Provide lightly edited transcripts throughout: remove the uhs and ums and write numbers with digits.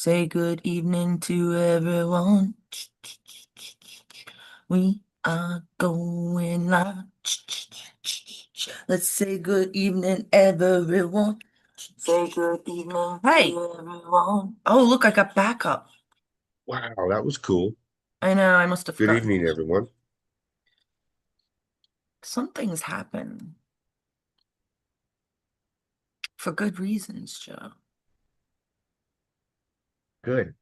Say good evening to everyone. We are going live. Let's say good evening, everyone. Say good evening, hey, everyone. Oh, look, I got backup. Wow, that was cool. I know, I must have Good forgotten. evening, everyone. Some things happen for good reasons, Joe. Good,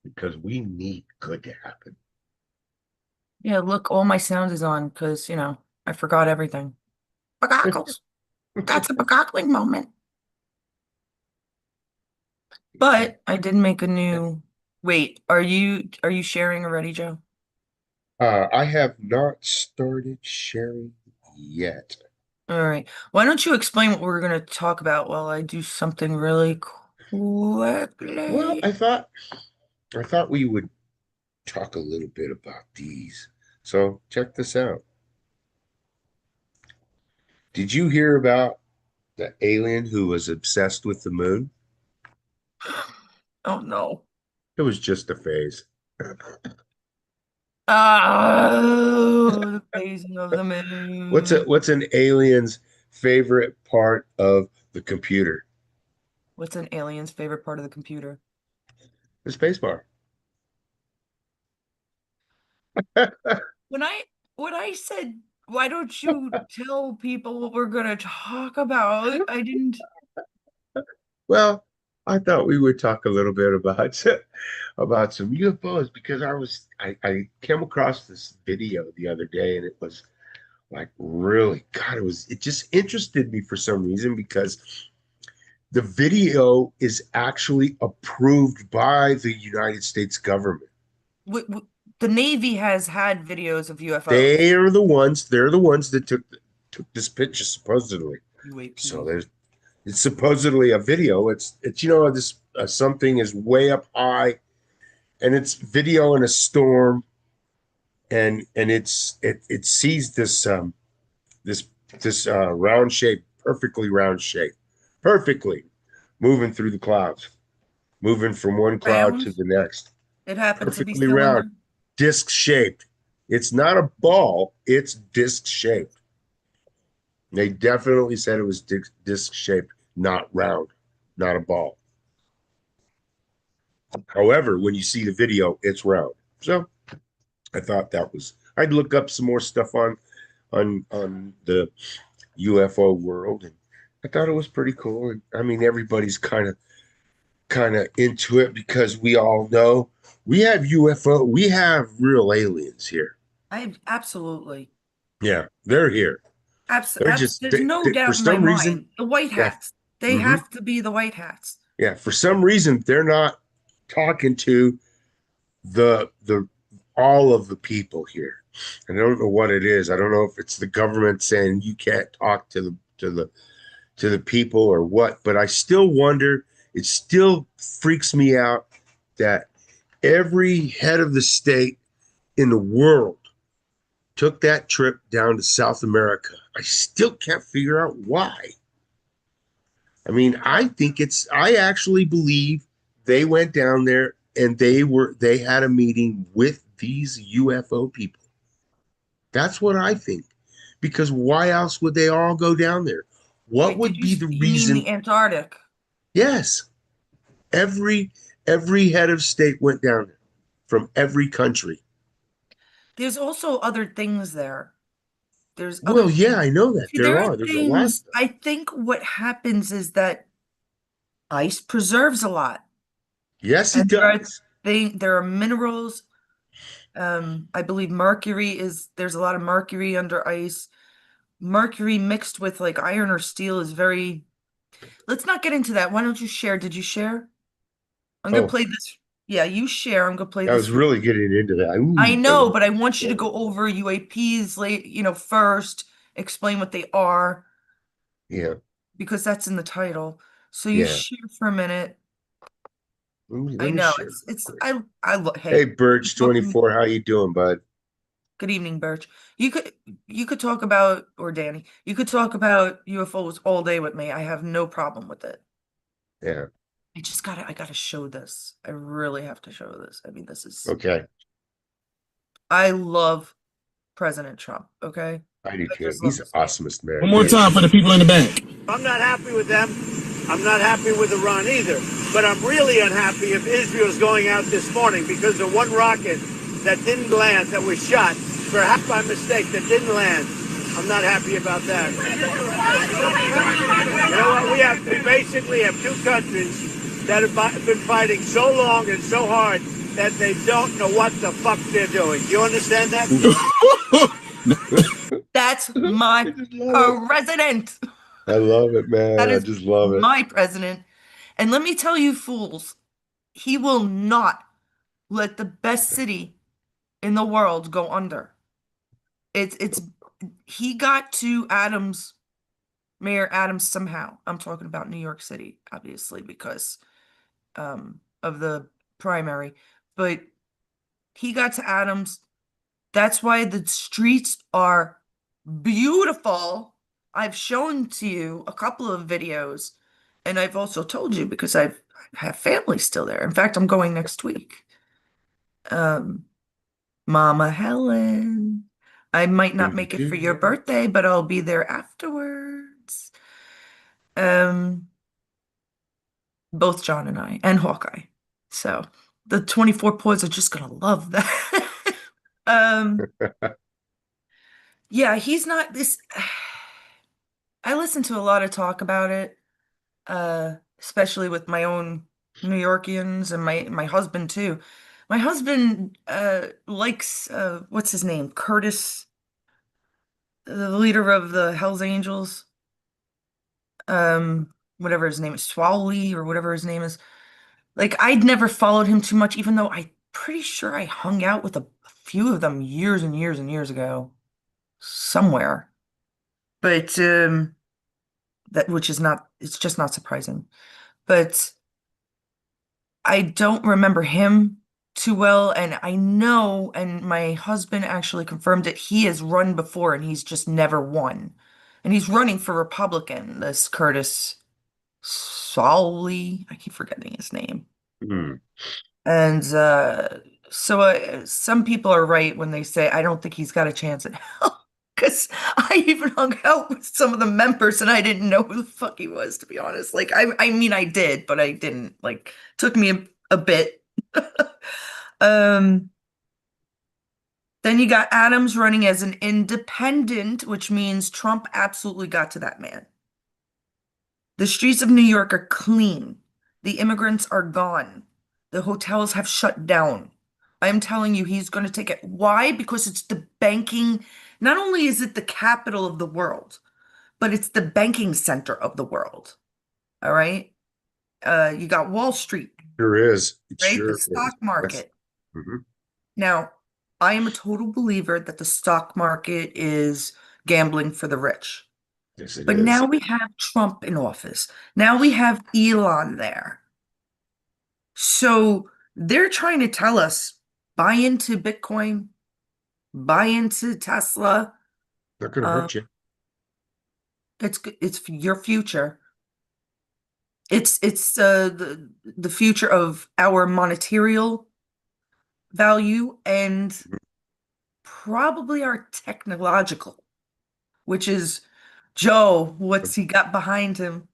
because we need good to happen. Yeah, look, all my sound is on because, I forgot everything. Bagackles. That's a bagackling moment. But I did make a new. Wait, are you sharing already, Joe? I have not started sharing yet. All right. Why don't you explain what we're going to talk about while I do something really Well, quickly? I thought we would talk a little bit about these. So check this out. Did you hear about the alien who was obsessed with the moon? Oh no. It was just a phase. Oh, the phasing of the moon. What's an alien's favorite part of the computer? What's an alien's favorite part of the computer? The spacebar. When I when I said, why don't you tell people what we're going to talk about? I didn't. Well, I thought we would talk a little bit about about some UFOs because I came across this video the other day and it was like really God, it just interested me for some reason because the video is actually approved by the United States government. w w the Navy has had videos of UFOs. They're the ones that took this picture supposedly. So UAP. there's it's supposedly a video. It's this something is way up high and it's video in a storm and it sees this round shape, perfectly round shape, perfectly moving through the clouds, moving from one cloud to Round. the next, It happened to be perfectly round, cylinder. disc shaped. It's not a ball, it's disc shaped. They definitely said it was disc shaped, not round, not a ball. However, when you see the video, it's round. So I thought that was. I'd look up some more stuff on the UFO world, and I thought it was pretty cool. And I mean, everybody's kind of into it because we all know we have UFO, we have real aliens here. I absolutely. Yeah, they're here. They're just There's no for doubt in my some reason. mind. The white Yeah, hats. They hmm have to be the white hats. yeah. For some reason, they're not talking to the all of the people here. I don't know what it is. I don't know if it's the government saying you can't talk to the people or what, but I still wonder, it still freaks me out that every head of the state in the world took that trip down to South America. I still can't figure out why. I mean, I actually believe they went down there and they had a meeting with these UFO people. That's what I think. Because why else would they all go down there? What Wait, would be the you mean reason? the Antarctic? Yes, every every head of state went down there from every country. There's also other things there. There's other Well, yeah, things. I know that See, there are there's a lot of things, stuff. I think what happens is that ice preserves a lot. Yes, it And does. there are minerals. I believe there's a lot of mercury under ice. Mercury mixed with like iron or steel is very. Let's not get into that. Why don't you share? Did you share? I'm gonna Oh, play this. Yeah, you share. I'm gonna play I this was for. really getting into that. I Ooh, know, but I want you to go over UAPs first, explain what they are, yeah, because that's in the title. So you yeah. share for a minute. Let I me know share real it's quick. I look. Hey, Hey, Birch talk to me. 24, how you doing, bud? Good evening, Birch. You could talk about, or Danny, you could talk about UFOs all day with me. I have no problem with it. Yeah. I gotta show this. I really have to show this. I mean, Okay, I love President Trump, okay? I do I too. just love He's the this man. awesomest man. One He more is. time for the people in the back. I'm not happy with them. I'm not happy with Iran either. But I'm really unhappy if Israel's going out this morning because of one rocket that didn't land, that was shot, perhaps by mistake, that didn't land. I'm not happy about that. You know what? We basically have two countries that have been fighting so long and so hard that they don't know what the fuck they're doing. Do you understand that? That's I my just love it. president. I love it, man. That I is just love it. my president. And let me tell you, fools, he will not let the best city in the world go under. It's he got to Mayor Adams somehow. I'm talking about New York City, obviously, because of the primary. But he got to Adams. That's why the streets are beautiful. I've shown to you a couple of videos, and I've also told you because I have family still there. In fact, I'm going next week. Um, Momma Helen. I might not make it for your birthday, but I'll be there afterwards. Um, both John and I, and Hawkeye. So the 24 points are just gonna love that. Um, yeah, he's not this. I listen to a lot of talk about it, especially with my own New Yorkians and my husband too. My husband likes what's his name? Curtis, the leader of the Hells Angels. Whatever his name is, Swally or whatever his name is. Like I'd never followed him too much, even though I'm pretty sure I hung out with a few of them years and years and years ago somewhere. But that which is not it's just not surprising. But I don't remember him too well, and I know, and my husband actually confirmed it, he has run before and he's just never won. And he's running for Republican, this Curtis Solly. I keep forgetting his name. Hmm. And so some people are right when they say, I don't think he's got a chance in hell. Because I even hung out with some of the members and I didn't know who the fuck he was, to be honest. Like, I mean, I did, but I didn't. Like, took me a bit. Um, then you got Adams running as an independent, which means Trump absolutely got to that man. The streets of New York are clean. The immigrants are gone. The hotels have shut down. I'm telling you, he's going to take it. Why? Because it's the banking. Not only is it the capital of the world, but it's the banking center of the world. All right. You got Wall Street, Sure is. It right? The sure stock is. Yes. market. Mhm. Now, I am a total believer that the stock market is gambling for the rich. Yes, it But is. now we have Trump in office. Now we have Elon there. So they're trying to tell us buy into Bitcoin, buy into Tesla. Not going to Uh, hurt you. it's your future. It's the future of our monetarial value and probably our technological, which is Joe. What's he got behind him?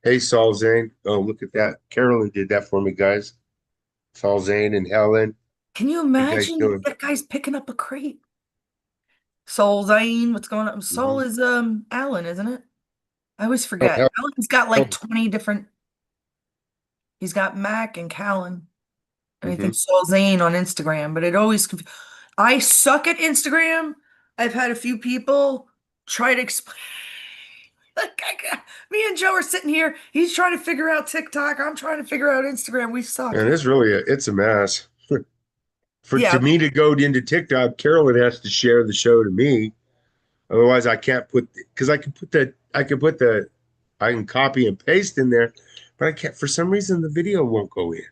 Hey, Saul Zane. Oh, look at that. Carolyn did that for me, guys. Saul Zane and Helen. Can you How you guys imagine doing? that guy's picking up a crate? Soul Zane, what's going on? Soul Hmm. is Alan, isn't it? I always Oh, forget. Alan's got like Helen. 20 different. He's got Mac and Callan, and I Hmm. think Soul Zane on Instagram. But it always. I suck at Instagram. I've had a few people try to explain. Like me and Joe are sitting here. He's trying to figure out TikTok. I'm trying to figure out Instagram. We suck. And it's a mess. For Yeah, to me to go into TikTok, Carolyn has to share the show to me. Otherwise, I can't put because I can copy and paste in there, but I can't for some reason the video won't go in.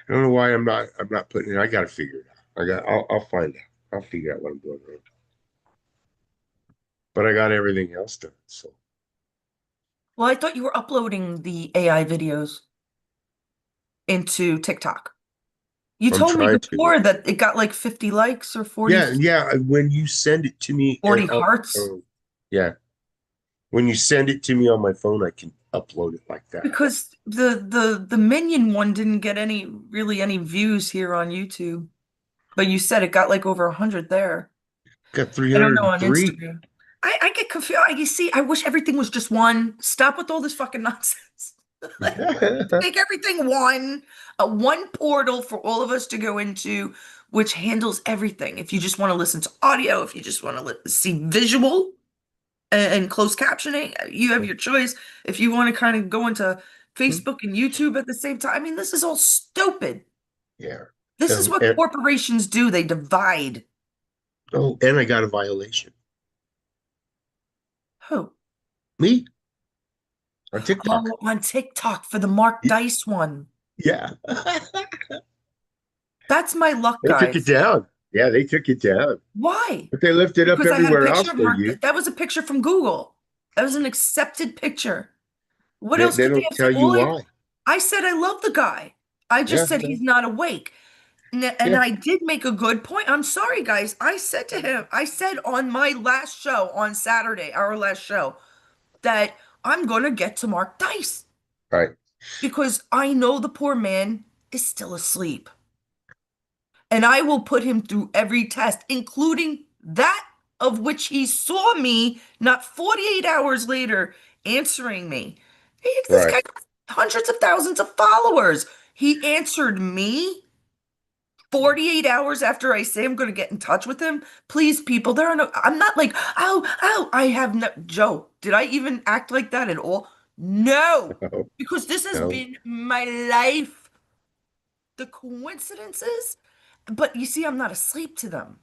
I don't know why I'm not putting it. I gotta figure it out. I'll find out. I'll figure out what I'm doing wrong. But I got everything else done. So Well, I thought you were uploading the AI videos into TikTok. You I'm told me trying to. before that it got like 50 likes or 40, Yeah, yeah. When you send it to me, 40 hearts. yeah, when you send it to me on my phone, I can upload it like that. Because the Minion one didn't get any views here on YouTube. But you said it got like over 100 there. Got I don't know on 303. Instagram. I get confused. You see, I wish everything was just one. Stop with all this fucking nonsense. Like, make everything one, a one portal for all of us to go into, which handles everything. If you just want to listen to audio, if you just want to see visual and closed captioning, you have your choice. If you want to kind of go into Facebook and YouTube at the same time, I mean, this is all stupid. Yeah. This is what corporations do. They divide. Oh, and I got a violation. Who? Me on TikTok. Oh, on TikTok for the Mark Dice one. Yeah. That's my luck, They took it guys. down. Yeah, they took it down. Why? But they lifted up Because I had a everywhere picture else of for Mark. you. That was a picture from Google. That was an accepted picture. What else They could they don't have tell said? you why. I said I love the guy. I just Yeah, said he's not awake. And yeah, I did make a good point. I'm sorry, guys. I said to him, I said on my last show on Saturday, our last show, that I'm going to get to Mark Dice right, because I know the poor man is still asleep. And I will put him through every test, including that of which he saw me not 48 hours later answering me. This right, guy got hundreds of thousands of followers. He answered me 48 hours after I say I'm going to get in touch with him. Please, people, there are no, I'm not like, oh, I have no, Joe, did I even act like that at all? No, no, because this has no, been my life. The coincidences, but you see, I'm not asleep to them.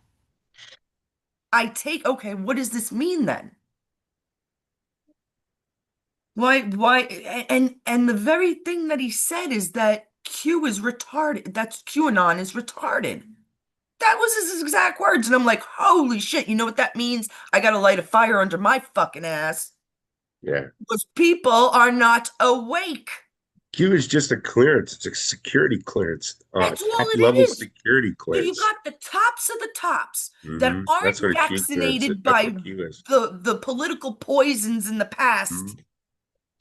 Okay, what does this mean then? Why, and the very thing that he said is that Q is retarded. That's QAnon is retarded. That was his exact words. And I'm like, holy shit, you know what that means? I gotta light a fire under my fucking ass. yeah. Because people are not awake. Q is just a clearance. It's a security clearance, That's all top it level is. security So you clearance. got the tops of the tops that That's what aren't a Q clearance is. vaccinated That's by what Q is. the political poisons in the past. Mhm.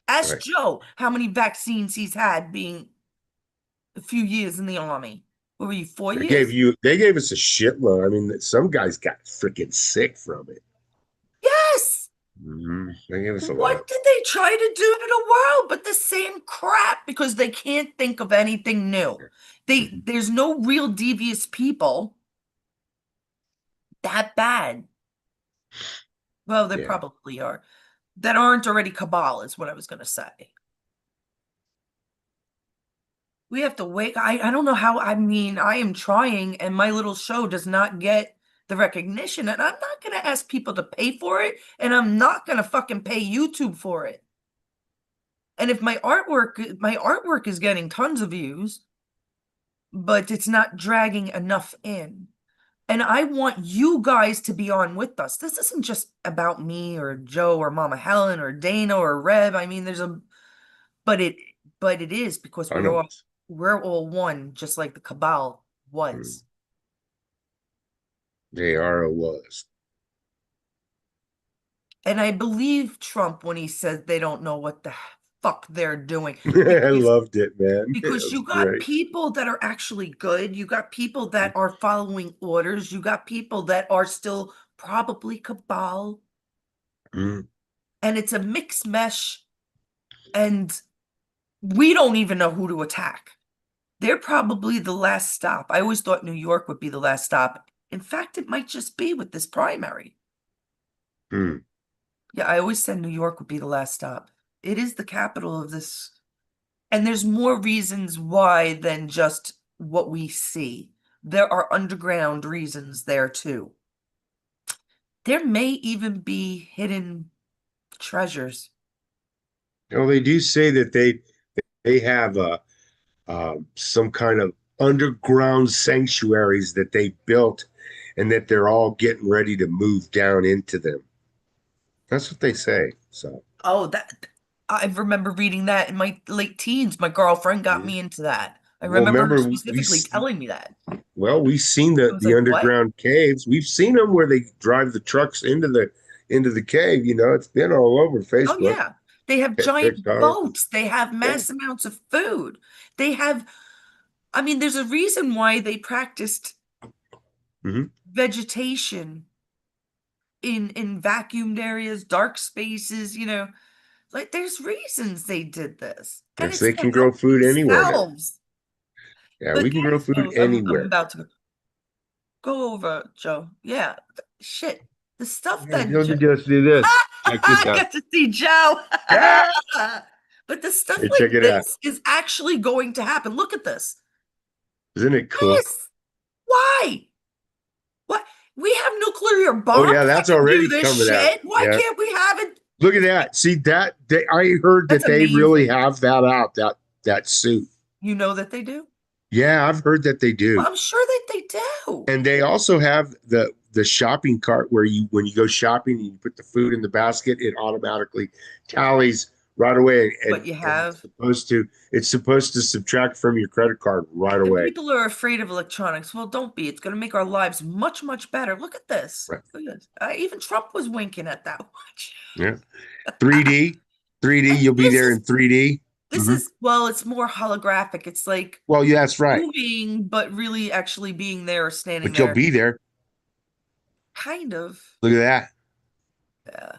Ask Right. Joe how many vaccines he's had being a few years in the army. What were you, 4 years? They gave us a shitload. I mean, some guys got freaking sick from it. Yes. They gave us a lot. What did they try to do to the world but the same crap because they can't think of anything new. Mhm. There's no real devious people that bad. Well, there Yeah. probably are that aren't already cabal is what I was going to say. We have to wait. I don't know how. I mean, I am trying, and my little show does not get the recognition. And I'm not going to ask people to pay for it, and I'm not going to fucking pay YouTube for it. And if my artwork is getting tons of views, but it's not dragging enough in. And I want you guys to be on with us. This isn't just about me or Joe or Mama Helen or Dana or Rev. I mean, but it, but it is because I know this. we're all one, just like the cabal Mm. was. JR was. And I believe Trump when he said they don't know what the fuck they're doing I because loved it, man. It because was you got great. people that are actually good, you got people that are following orders, you got people that are still probably cabal, Mm. and it's a mixed mesh, and we don't even know who to attack. They're probably the last stop. I always thought New York would be the last stop. In fact, it might just be with this primary. Mm. Yeah, I always said New York would be the last stop. It is the capital of this, and there's more reasons why than just what we see. There are underground reasons there too. There may even be hidden treasures. Oh, they do say that they have some kind of underground sanctuaries that they built, and that they're all getting ready to move down into them. That's what they say. So Oh, that I remember reading that in my late teens. My girlfriend got Yeah. me into that. I Well, remember her remember specifically telling me that. we've seen I was the like, what? underground caves. We've seen them where they drive the trucks into the cave. You know, it's been all over Oh, Facebook, yeah. They have giant TikTok. boats. They have Yeah. mass amounts of food. They have, I mean, there's a reason why they practiced Hmm. vegetation in vacuumed areas, dark spaces, like there's reasons they did this. And Yes, it's they to can grow help food anywhere now. themselves. Yeah, we Look can at grow it. food Oh, I'm anywhere. about to go over, Joe. Yeah. Shit. The stuff Yeah, that Joe just do this. Check this I out. got to see Joe. Yeah. But the stuff Hey, check like it out. this is actually going to happen. Look at this. Isn't it cool? This. Why? What? We have nuclear Oh bombs yeah, that that's can do already this coming out. shit. Why Yeah. can't we have it? Look at that. See that? I heard That's that they really amazing. have that out, that suit. You know that they do? Yeah, I've heard that they Well, do. I'm sure that they do. And they also have the shopping cart where you when you go shopping and you put the food in the basket, it automatically tallies right away What you and have. it's supposed to subtract from your credit card right And away. people are afraid of electronics. Well, don't be. It's going to make our lives much, much better. Look at this. Right. Look at this. Even Trump was winking at that watch. Yeah. 3D. 3D, And you'll be there in 3D. this Hmm. is, well, it's more holographic. It's like Well, yeah, that's right. moving, but really actually being there or standing But you'll there. be there. Kind of. Look at that. Yeah.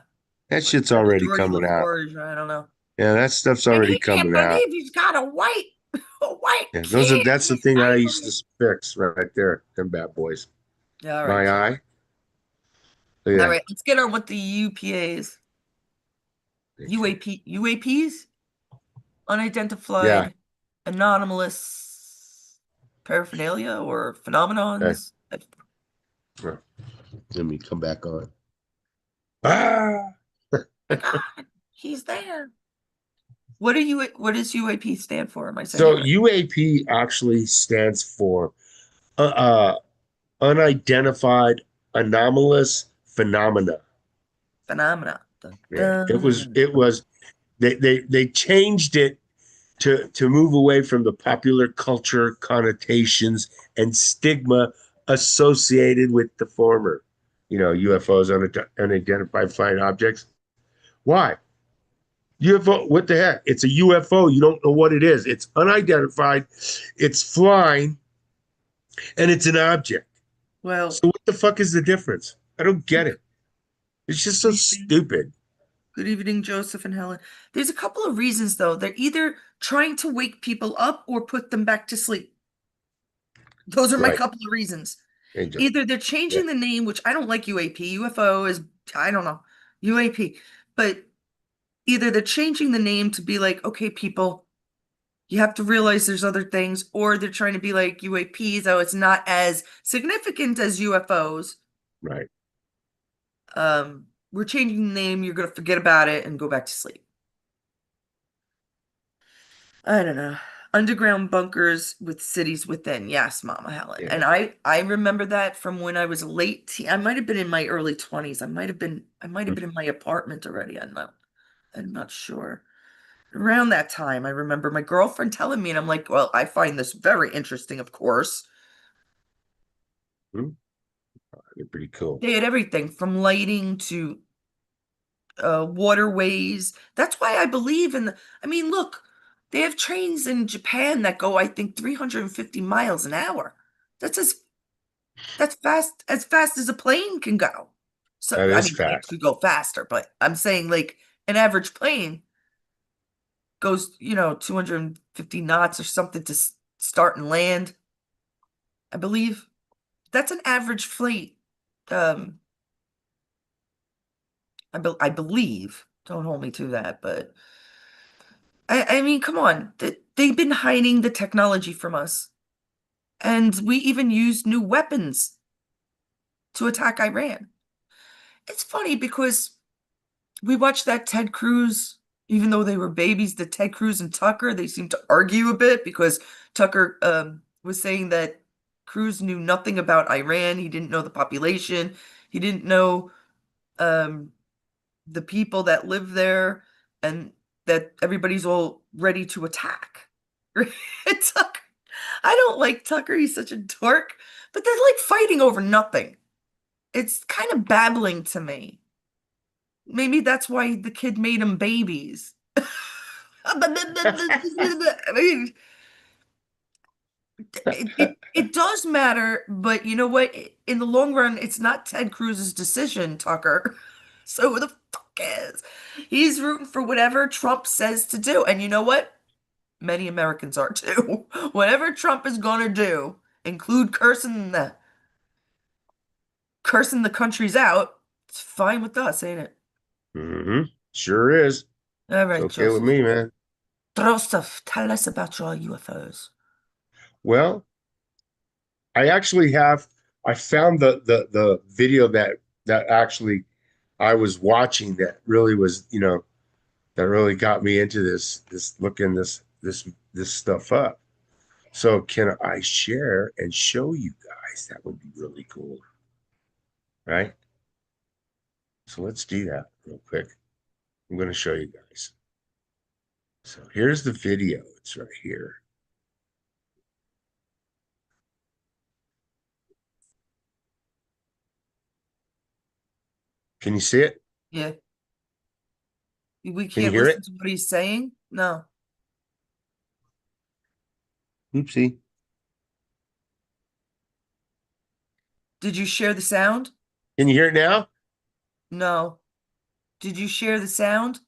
That Like shit's kind of already George coming out. LaForge, I don't know. Yeah, that stuff's And already he can't coming out. believe he's got a white Yeah, kid that's in the his thing I used neighborhood. to fix right there. Them bad boys. Yeah, all right, My Joe. eye. Look All at right, let's get on with the UPAs. that. UAPs? Yeah. Unidentified anomalous paraphernalia or Okay. phenomenons. Let me come back on. Ah. My God, he's there. What does UAP stand for? Am I saying So it right? UAP actually stands for uh, uh, unidentified anomalous phenomena. Phenomena. Dun, Yeah, dun. they changed it to move away from the popular culture connotations and stigma associated with the former. You know, UFOs, unidentified flying objects. Why? UFO, what the heck? It's a UFO. You don't know what it is. It's unidentified, it's flying, and it's an object. Well, So what the fuck is the difference? I don't get it. It's just so stupid. good evening, Joseph and Helen. There's a couple of reasons, though. They're either trying to wake people up or put them back to sleep. Those are my Right. couple of reasons. Angel. Either they're Yeah. changing the name, which I don't like UAP. UFO is, I don't know, UAP. But either they're changing the name to be like, okay, people, you have to realize there's other things, or they're trying to be like UAPs, though it's not as significant as UFOs. Right. We're changing the name, you're gonna forget about it and go back to sleep. I don't know. Underground bunkers with cities within. Yes, Mama Helen. Yeah. And I remember that from when I was late teen. I might have been in my early 20s. I might have been in my apartment already. I'm not sure. Around that time, I remember my girlfriend telling me, and I'm like, well, I find this very interesting, of course. Hmm. They're pretty cool. They had everything from lighting to waterways. That's why I believe in I mean, look, they have trains in Japan that go, I think, 350 miles an hour. That's fast as a plane can go. So, That I is mean, planes fast. could go faster, but I'm saying like an average plane goes, 250 knots or something to start and land. I believe that's an average flight. Um, I believe. Don't hold me to that, but I mean, come on. They've been hiding the technology from us. And we even used new weapons to attack Iran. It's funny because we watched that Ted Cruz, even though they were babies, the Ted Cruz and Tucker, they seemed to argue a bit because Tucker was saying that Cruz knew nothing about Iran. He didn't know the population. He didn't know the people that live there. And that everybody's all ready to attack. Tucker, I don't like Tucker. He's such a dork, but they're like fighting over nothing. It's kind of babbling to me. Maybe that's why the kid made them babies. I mean, it does matter, but you know what? In the long run, it's not Ted Cruz's decision, Tucker. So who the fuck is? He's rooting for whatever Trump says to do. And you know what? Many Americans are too. Whatever Trump is gonna do, include cursing the countries out, it's fine with us, ain't it? Mm-hmm. Sure is. All It's right, okay with Joseph. me, man. Joseph, tell us about your UFOs. Well, I actually have. I found the video that actually I was watching that really was, that really got me into this looking this stuff up. So can I share and show you guys? That would be really cool, right? So let's do that real quick. I'm going to show you guys. So here's the video. It's right here. Can you see it? Yeah. We Can you can't hear listen it? to what he's saying? No. Oopsie. Did you share the sound? Can you hear it now? No. Did you share the sound?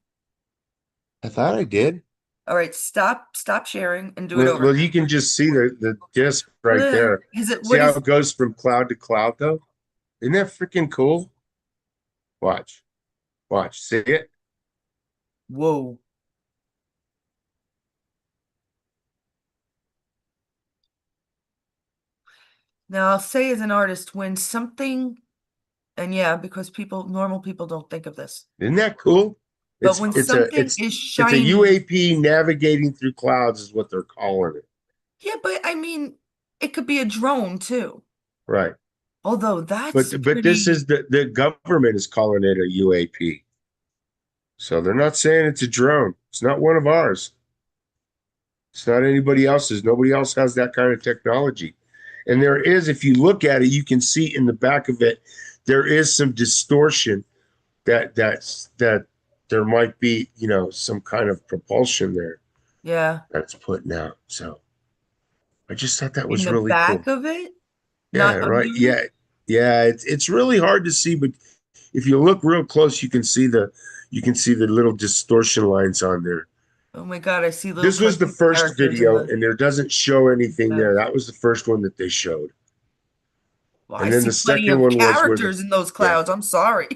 I thought I did. All right, stop sharing and do it Well, over. you can just see the disc right Ugh. there. Is it See what how is it goes from cloud to cloud, though? Isn't that freaking cool? Watch. Watch. See it? whoa. Now I'll say as an artist, when something, and yeah, because normal people don't think of this, Isn't that cool? but It's when it's a something it's is it's a shiny, UAP navigating through clouds is what they're calling it. yeah, but I mean, it could be a drone too. Right. Although that's But this is pretty, the government is calling it a UAP. So they're not saying it's a drone. It's not one of ours. It's not anybody else's. Nobody else has that kind of technology. And there is, if you look at it, you can see in the back of it, there is some distortion that there might be, some kind of propulsion there yeah, that's putting out. So I just thought that in was the really back cool. of it, Yeah, not right. under it. Yeah. Yeah, it's really hard to see, but if you look real close, you can see the little distortion lines on there. Oh my God, I see little This was the cartoon first characters in video, the and there doesn't show anything there. clouds. That was the first one that they showed. Well, I And then see the plenty second of one was where characters in those yeah, clouds. I'm sorry.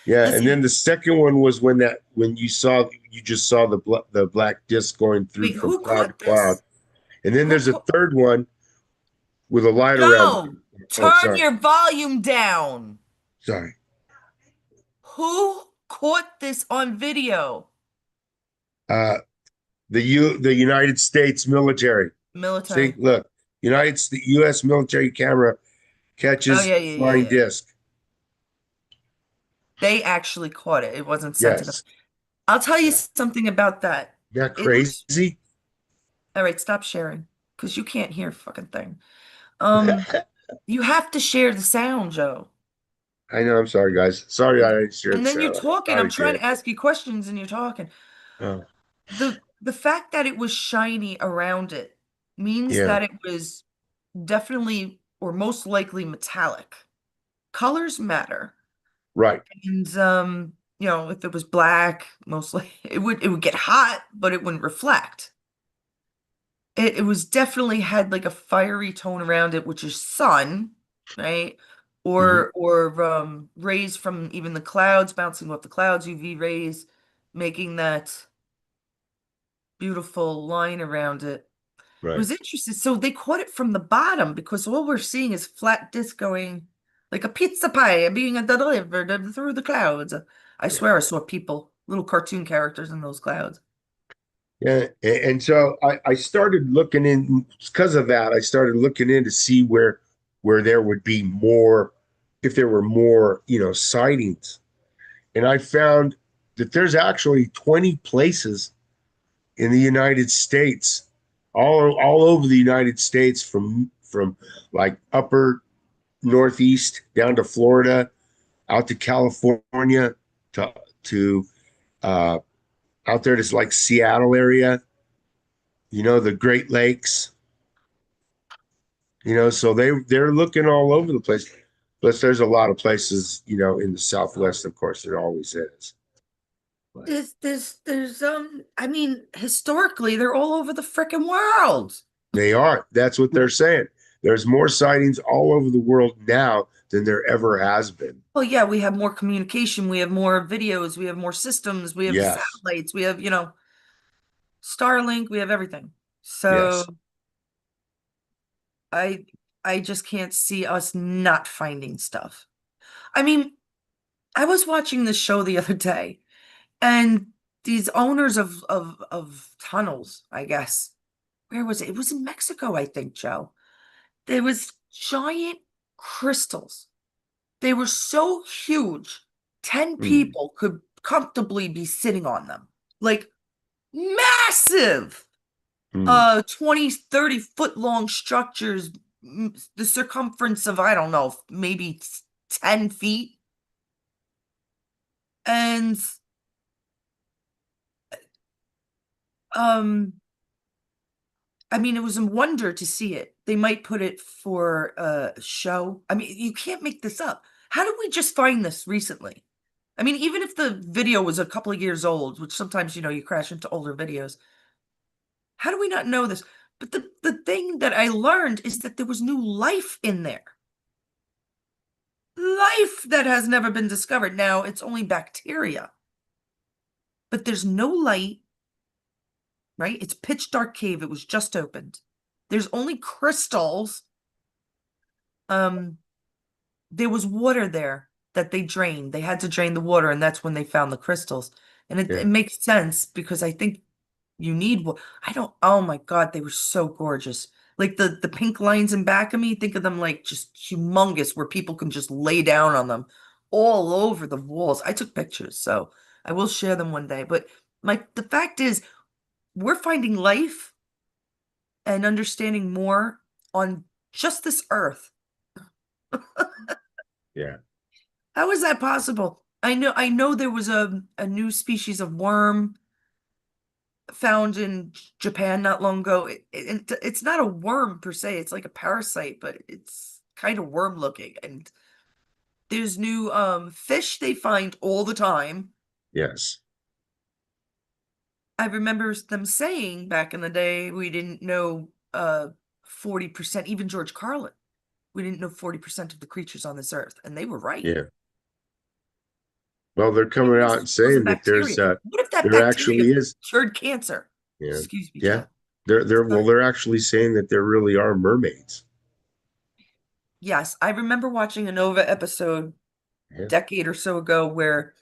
yeah. And Listen, then the second one was when you just saw the black disc going through wait, from who cloud to caught cloud. this? And then Who there's a caught? third one with a light around. Joe, Oh, turn sorry, your volume down. sorry. Who caught this on video? Uh, the United States military. See, Military. look, U.S. military camera Oh, catches yeah, yeah, yeah, flying yeah. disc. They actually caught it. It wasn't sent to them. Yes. I'll tell you Yeah. something about that. Isn't that It looks, crazy? all right, stop sharing because you can't hear a fucking thing. You have to share the sound, Joe. I know. I'm sorry, guys. Sorry, I didn't share And the then you're sound. I talking. thought I'm I trying did. to ask you questions and you're talking. Oh, The fact that it was shiny around it means yeah. that it was definitely or most likely metallic. Colors matter. Right. And if it was black, mostly it would get hot, but it wouldn't reflect. It was definitely had like a fiery tone around it, which is sun, right? Hmm. Or rays from even the clouds bouncing off the clouds, UV rays, making that beautiful line around it. It Right. was interesting. So they caught it from the bottom because all we're seeing is flat disc going like a pizza pie being delivered through the clouds. I Yeah. swear I saw people, little cartoon characters in those clouds. Yeah. And so I started looking in because of that. I started looking in to see where there would be more, if there were more, sightings. And I found that there's actually 20 places in the United States, all over the United States, from like upper Northeast down to Florida, out to California, to to uh, out there to like Seattle area. The Great Lakes. So they're looking all over the place. Plus, there's a lot of places, in the Southwest, of course, there always is. But I mean, historically, they're all over the frickin' world. they are. That's what they're saying. There's more sightings all over the world now than there ever has been. Well, yeah, we have more communication, we have more videos, we have more systems, we have Yes. satellites, we have, Starlink, we have everything. So Yes. I I just can't see us not finding stuff. I mean, I was watching this show the other day, and these owners of tunnels, I guess. Where was it? It was in Mexico, I think, Joe. There was giant crystals. They were so huge, 10 Mm, people could comfortably be sitting on them. Like massive. mm, 20, 30 foot long structures, the circumference of, I don't know, maybe 10 feet. And um I mean, it was a wonder to see it. They might put it for a show. I mean, you can't make this up. How did we just find this recently? I mean, even if the video was a couple of years old, which sometimes, you crash into older videos, how do we not know this? But the thing that I learned is that there was new life in there. Life that has never been discovered. Now, it's only bacteria, but there's no light, right? It's pitch dark cave. It was just opened. There's only crystals. Um, there was water there that they drained. They had to drain the water, and that's when they found the crystals. And it yeah. makes sense because I think you need I don't, oh my God, they were so gorgeous. Like the pink lines in back of me, think of them like just humongous where people can just lay down on them all over the walls. I took pictures, so I will share them one day. But the fact is, we're finding life and understanding more on just this earth. Yeah. How is that possible? I know there was a new species of worm found in Japan not long ago. It's not a worm per se, it's like a parasite, but it's kind of worm looking. And there's new fish they find all the time. Yes. I remember them saying back in the day we didn't know 40%, even George Carlin, we didn't know 40% of the creatures on this earth, and they were right. Yeah. Well, they're Maybe coming out and this was a saying that bacteria. What if that there bacteria actually is. cured cancer? Yeah. Excuse me, Yeah. Joe. They're actually saying that there really are mermaids. Yes, I remember watching a Nova episode Yeah. decade or so ago where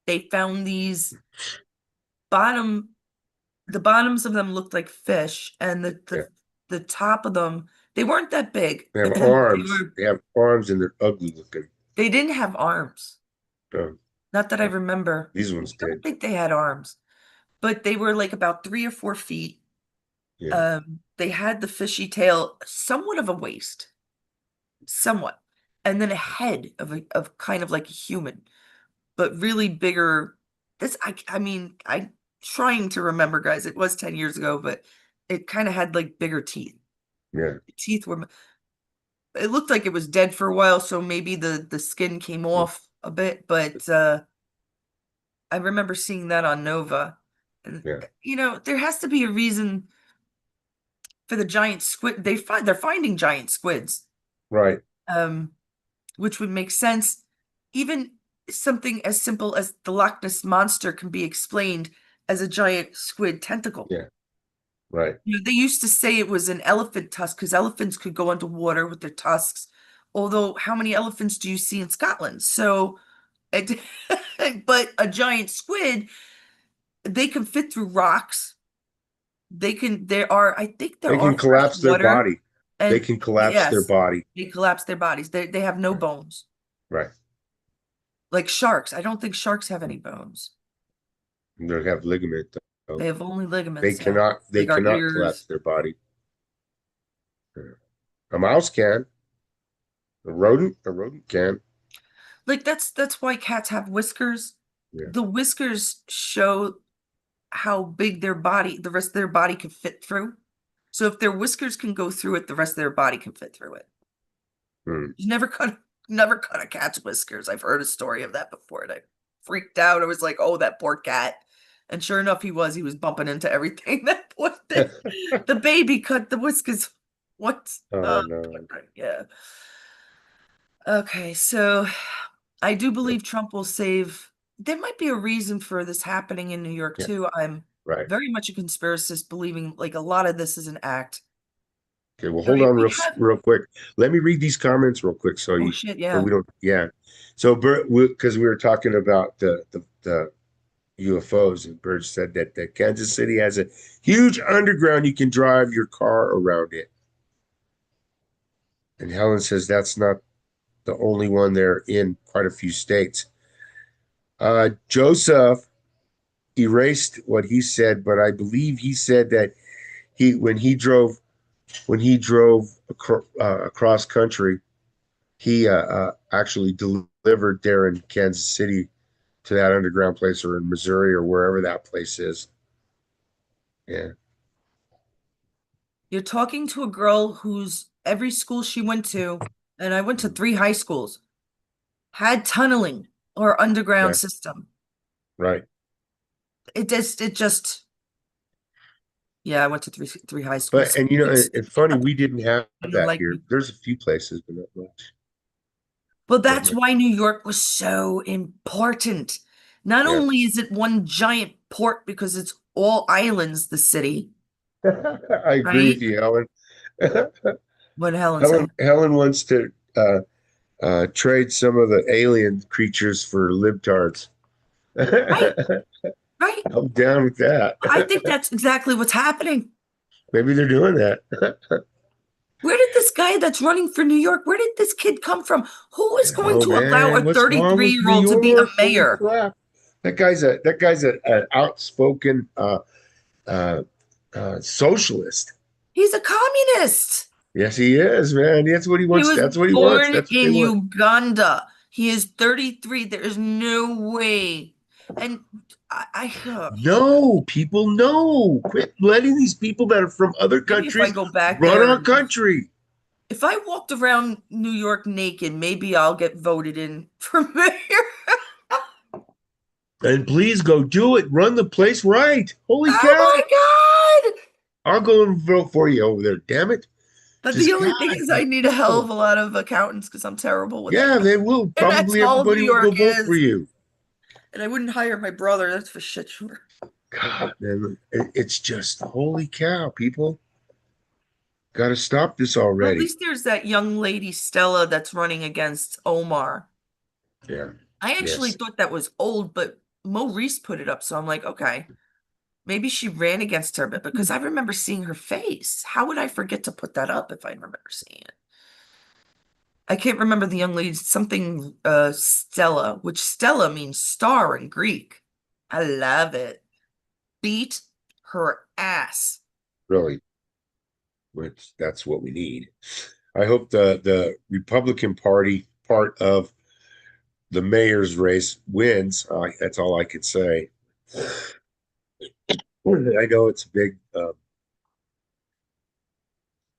they found these bottom the bottoms of them looked like fish, and Yeah. the top of them, they weren't that big. They have They arms. were They have arms and they're ugly looking. they didn't have arms. Um, Not that I remember. these I ones don't did. think they had arms, but they were like about 3 or 4 feet. Yeah. They had the fishy tail, somewhat of a waist, somewhat, and then a head of kind of like a human, but really bigger. This I mean, I trying to remember, guys. It was 10 years ago, but it kind of had like bigger teeth. Yeah. The teeth were it looked like it was dead for a while, so maybe the skin came off a bit, but I remember seeing that on Nova. And Yeah. there has to be a reason for the giant squid. They're finding giant squids. Right. Um which would make sense. Even something as simple as the Loch Ness monster can be explained as a giant squid tentacle. Yeah. Right. They used to say it was an elephant tusk because elephants could go underwater with their tusks. Although, how many elephants do you see in Scotland? So, it, but a giant squid, they can fit through rocks. I think there They are can collapse their freshwater, body. They and can collapse their yes, body. they collapse their bodies. They have no bones. Right. Like sharks. I don't think sharks have any bones. And they have ligament. So They have only they ligaments, yeah. cannot they Like our cannot collapse ears. their body. A mouse can. A rodent can. Like that's why cats have whiskers. Yeah. The whiskers show how big their body, the rest of their body can fit through. So if their whiskers can go through it, the rest of their body can fit through it. Hmm. You never cut a cat's whiskers. I've heard a story of that before, and I freaked out. I was like, "Oh, that poor cat." And sure enough, he was bumping into everything. That was the baby cut the whiskers. What? Oh no. Yeah. Okay, so I do believe Trump will save. There might be a reason for this happening in New York Yeah. too. I'm Right. very much a conspiracist, believing like a lot of this is an act. Okay. Well, I hold mean, on we have. real quick. Let me read these comments real quick, Oh shit! so Yeah. we don't. Yeah. So Bert, because we were talking about the UFOs, and Bird said that Kansas City has a huge underground. You can drive your car around it. And Helen says that's not the only one. They're in quite a few states. Joseph erased what he said, but I believe he said that he when he drove across country, he actually delivered there in Kansas City to that underground place, or in Missouri, or wherever that place is. Yeah. You're talking to a girl whose every school she went to, and I went to 3 high schools, had tunneling or underground Yeah. system. Right. It just, yeah, I went to three high schools. But and it's funny we didn't have Didn't that like here. me. There's a few places, but not much. Well, Not that's much. why New York was so important. Not Yeah. only is it one giant port because it's all islands, the city, I agree with right? you, Helen. What did Helen say? Helen wants to trade some of the alien creatures for libtards. Right, right. I'm down with that. I think that's exactly what's happening. Maybe they're doing that. Where did this guy that's running for New York, where did this kid come from? Who is going Oh to allow man, a what's wrong with New 33-year-old to be a York? Holy mayor? crap! That guy's an outspoken socialist. He's a communist. Yes, he is, man. That's what he He wants. was That's what he wants. born That's what they in want. Uganda. He is 33. There is no way. And No, people, no. Quit letting these people that are from other maybe if I countries go back run there our and country. if I walked around New York naked, maybe I'll get voted in for mayor. And please go do it. Run the place right. Holy Oh cow. my God. I'll go and vote for you over there. Damn it. But the Just only God, thing is I let's need a hell of go. a lot of accountants because I'm terrible with Yeah, accounting. they will. And that's Probably all New everybody will go York vote for is. you. And I wouldn't hire my brother, that's for shit sure. God, man, it's just holy cow, people. Got to stop this Well, at already. least there's that young lady, Stella, that's running against Omar. Yeah. I actually Yes. thought that was old, but Mo Reese put it up, so I'm like, okay, maybe she ran against her, but because I remember seeing her face. How would I forget to put that up if I remember seeing it? I can't remember the young lady, something Stella, which Stella means star in Greek. I love it. Beat her ass. Really. Which that's what we need. I hope the Republican Party part of the mayor's race wins. That's all I can say. I know it's a big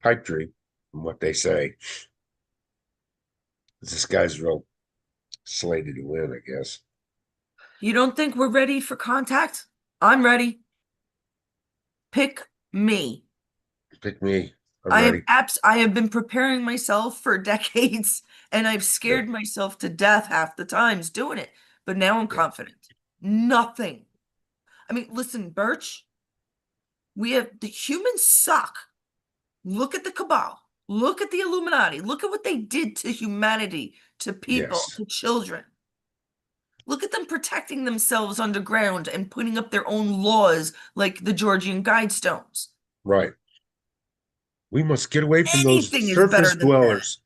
pipe dream from what they say. This guy's real slated to win, I guess. You don't think we're ready for contact? I'm ready. Pick me. Pick me. I'm ready. I have been preparing myself for decades and I've Yeah, scared myself to death half the times doing it. But now I'm yeah, confident. Nothing. I mean, listen, Birch, the humans suck. Look at the cabal. Look at the Illuminati. Look at what they did to humanity, to people, yes, to children. Look at them protecting themselves underground and putting up their own laws like the Georgian Guidestones. right. We must get away from those Anything is better surface than that. dwellers.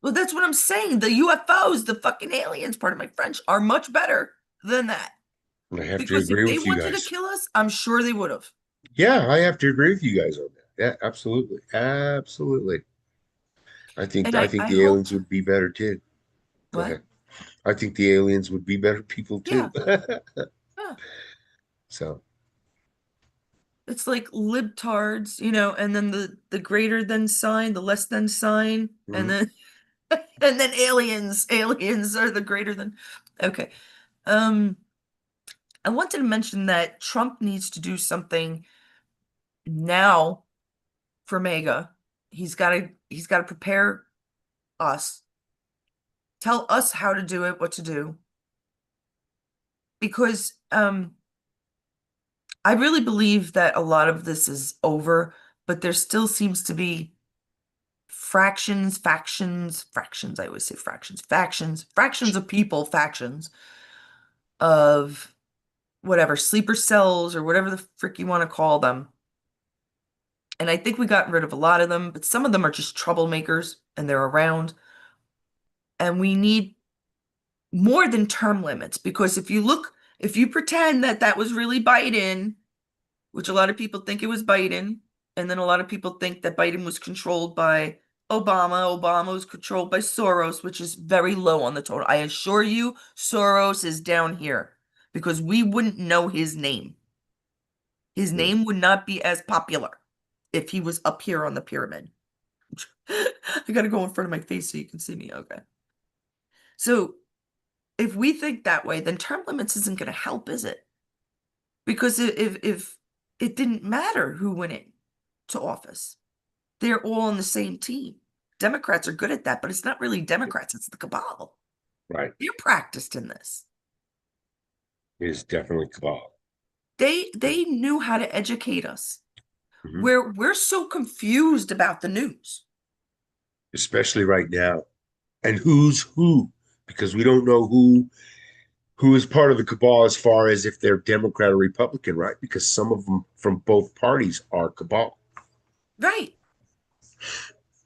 Well, that's what I'm saying. The UFOs, the fucking aliens, part of my French, are much better than that. I have to Because if agree they with you wanted to guys. kill us, I'm sure they would have. Yeah, I have to agree with you guys on that. Yeah, absolutely. Absolutely. And I I, think I the hope, aliens would be better too. Go what? ahead. I think the aliens would be better people Yeah, too. yeah. So, It's like libtards, and then the greater than sign, the less than sign, and mhm. then and then aliens. Aliens are the greater than. Okay. Um, I wanted to mention that Trump needs to do something now for MAGA. He's got to prepare us, tell us how to do it, what to do, because I really believe that a lot of this is over, but there still seems to be fractions. I always say fractions of people, factions of whatever, sleeper cells or whatever the frick you want to call them. And I think we got rid of a lot of them, but some of them are just troublemakers and they're around. And we need more than term limits because if you pretend that that was really Biden, which a lot of people think it was Biden, and then a lot of people think that Biden was controlled by Obama. Obama was controlled by Soros, which is very low on the total. I assure you, Soros is down here because we wouldn't know his name. His name would not be as popular if he was up here on the pyramid. I gotta go in front of my face so you can see me. Okay. So if we think that way, then term limits isn't going to help, is it? Because if it didn't matter who went in to office, they're all on the same team. Democrats are good at that, but it's not really Democrats, it's the cabal. Right. They're practiced in this. It is definitely cabal. They knew how to educate us. Mhm. We're so confused about the news. Especially right now. And who's who? Because we don't know who is part of the cabal as far as if they're Democrat or Republican, right? Because some of them from both parties are cabal. Right.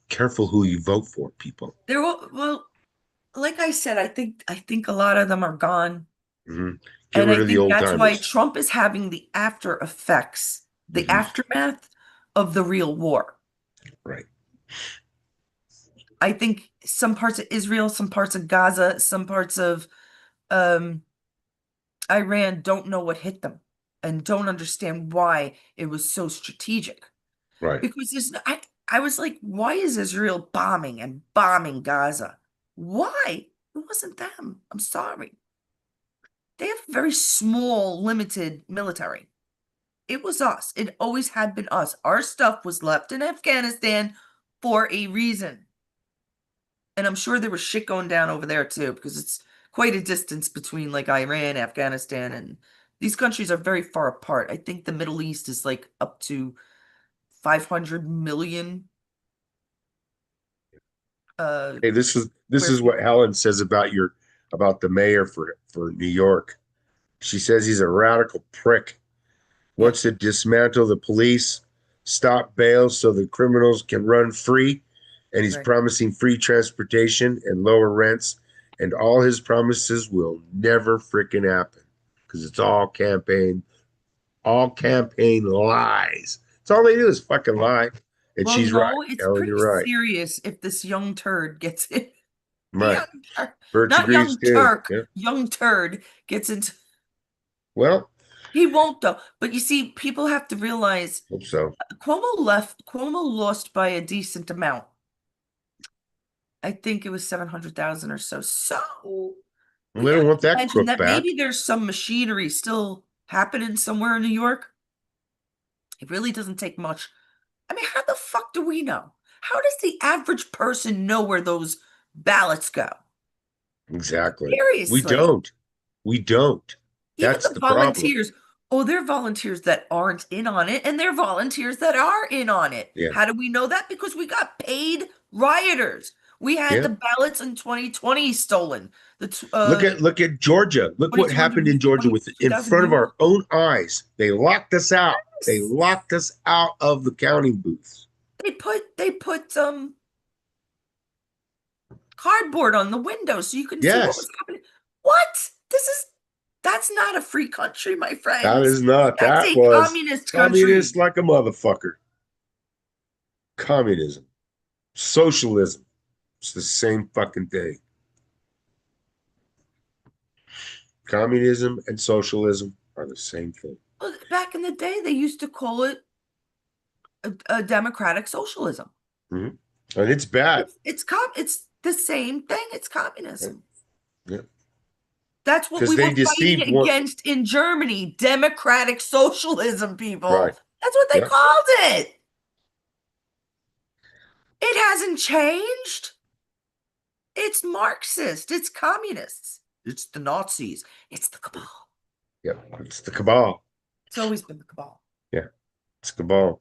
Careful who you vote for, people. They're all, well, like I said, I think a lot of them are gone. Hmm. Get And rid I of the think old that's why timers. Trump is having the after effects, the Hmm. aftermath of the real war. Right. I think some parts of Israel, some parts of Gaza, some parts of um, Iran don't know what hit them and don't understand why it was so strategic. Right. Because I was like, why is Israel bombing and bombing Gaza? Why? It wasn't them. I'm sorry. They have very small, limited military. It was us. It always had been us. Our stuff was left in Afghanistan for a reason. And I'm sure there was shit going down over there too, because it's quite a distance between like Iran, Afghanistan, and these countries are very far apart. I think the Middle East is like up to 500 million Hey, this square is feet. what Helen says about the mayor for New York. She says he's a radical prick. Yeah, Wants to dismantle the police, stop bail so the criminals can run free, and he's right. promising free transportation and lower rents, and all his promises will never frickin' happen because it's all campaign lies. It's all they do is fucking lie. And Well, she's right. no, it's Ellen, pretty you're right. serious if this young turd gets it. Right. Young Turk, Birch not agrees young too. Turk, Yeah. young turd gets into. Well, He won't though. But you see, people have to realize hope so. Cuomo lost by a decent amount. I think it was 700,000 or so. So Well, we they have don't want to that imagine crook that maybe back. there's some machinery still happening somewhere in New York. It really doesn't take much. I mean, how the fuck do we know? How does the average person know where those ballots go? Exactly. We Seriously. don't. We don't. Even That's the the problem. volunteers. Oh, they're volunteers that aren't in on it, and they're volunteers that are in on it. Yeah. How do we know that? Because we got paid rioters. We had Yeah. the ballots in 2020 stolen. The Look at Georgia. Look what 2200 happened in Georgia 20 with in front of 2001. our own eyes. They locked us out. They Yes. locked us out of the counting booths. They put cardboard on the window so you couldn't see what Yes. was happening. What? This is That's not a free country, my That friends. is not. That's That a was communist country. communist like a motherfucker. Communism, socialism. It's the same fucking thing. Communism and socialism are the same thing. Well, back in the day, they used to call it a democratic socialism. And it's bad. It's the same thing. It's Right? communism. Yeah. That's what Because we they were fighting deceived one. against in Germany. Democratic socialism, people. Right. That's what they Yeah. called it. It hasn't changed. It's Marxist. It's communists. It's the Nazis. It's the cabal. Yeah. It's the cabal. It's always been the cabal. Yeah. It's cabal.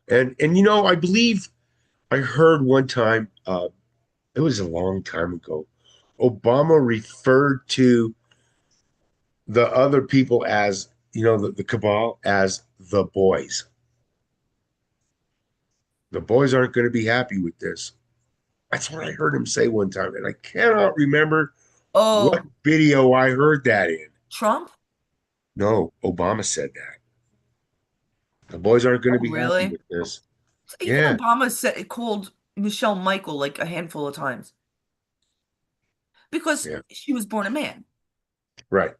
And I believe I heard one time, it was a long time ago, Obama referred to the other people as, the cabal as the boys. The boys aren't going to be happy with this. That's what I heard him say one time. And I cannot remember what Oh, video I heard that in. Trump? No, Obama said that. The boys aren't going to Oh, be happy really? with this. Even Yeah. Obama called Michelle Michael like a handful of times because Yeah. she was born a man. Right.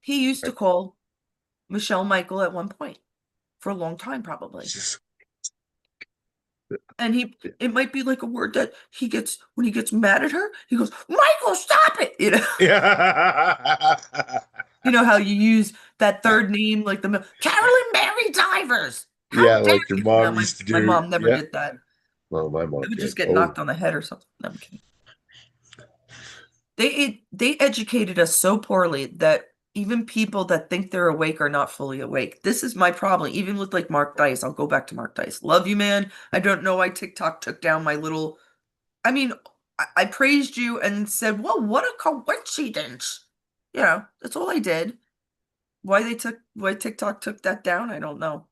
He used to Right. call Michelle Michael at one point for a long time, probably. It's just, And it might be like a word that he gets when he gets mad at her. He goes, "Michael, stop it!" yeah. You know how you use that third name like the Carolyn Mary Divers. How Yeah, dare like your you? No, mom my, used to my do. mom never Yeah. did that. Well, my mom It would did. just get Oh, knocked on the head or something. No, I'm kidding. They educated us so poorly that even people that think they're awake are not fully awake. This is my problem. Even with like Mark Dice, I'll go back to Mark Dice. Love you, man. I don't know why TikTok took down my little. I mean, I praised you and said, "Well, what a coincidence." That's all I did. Why TikTok took that down, I don't know.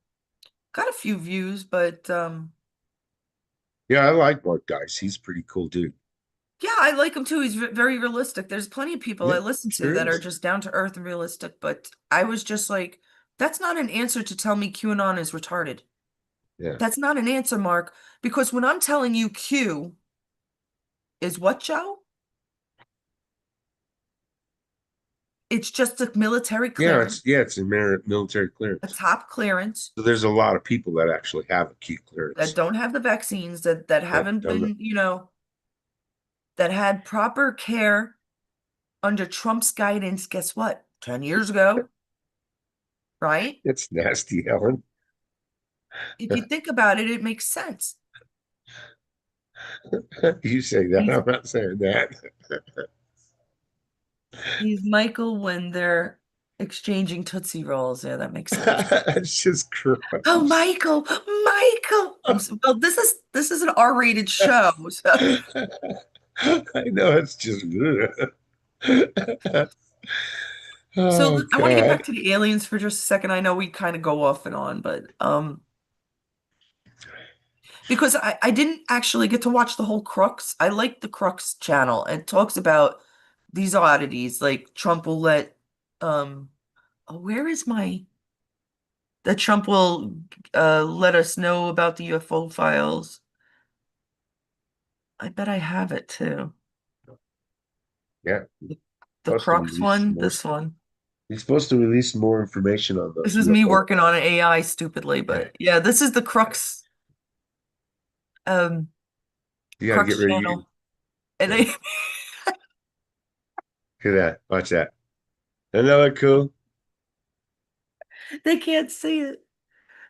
Got a few views, but yeah, I like Mark Dice. He's a pretty cool dude. yeah, I like him too. He's very realistic. There's plenty of people I Yeah, listen to sure that are is. just down to earth and realistic, but I was just like, that's not an answer to tell me QAnon is retarded. Yeah. That's not an answer, Mark, because when I'm telling you Q is what, Joe? It's just a military Yeah, clearance, it's a military a clearance. top clearance So there's a lot of people that actually have acute that clearance. don't have the vaccines that Yeah, haven't don't know. been, that had proper care under Trump's guidance. Guess what? 10 years ago, right? It's nasty, Helen. If you think about it, it makes sense. You say that. He's I'm not saying that. he's Michael when they're exchanging Tootsie Rolls. Yeah, that makes sense. It's just Oh, gross. Michael, Michael. Well, this is an R-rated show. So. I know it's just. So Oh look, I want to get God. back to the aliens for just a second. I know we kind of go off and on, but because I didn't actually get to watch the whole Crux. I like the Crux channel. It talks about these oddities, like Trump will let oh, where is my that Trump will let us know about the UFO files. I bet I have it too. Yeah, The supposed to Crux release some one, more. this one. He's supposed to release more information on This those is me UFO. working on an AI stupidly, Yeah, but yeah, this is the um you got to get Crux ready. channel. And Yeah, look at that. Watch that. Isn't that look cool? they can't see it.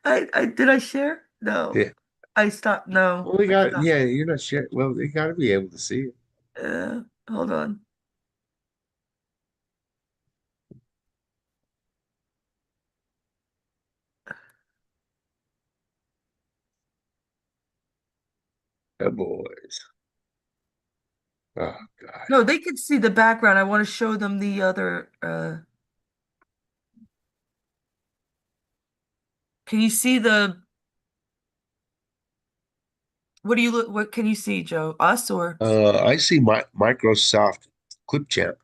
I did I share? No. Yeah. I stopped. No, Well, they I got. stopped. Yeah, you're not sure. Well, they got to be able to see it. Hold on. Oh, boys. Oh God. No, they can see the background. I want to show them the other can you see the what do you look what can you see, Joe? Us or I see my Microsoft Clip Champ.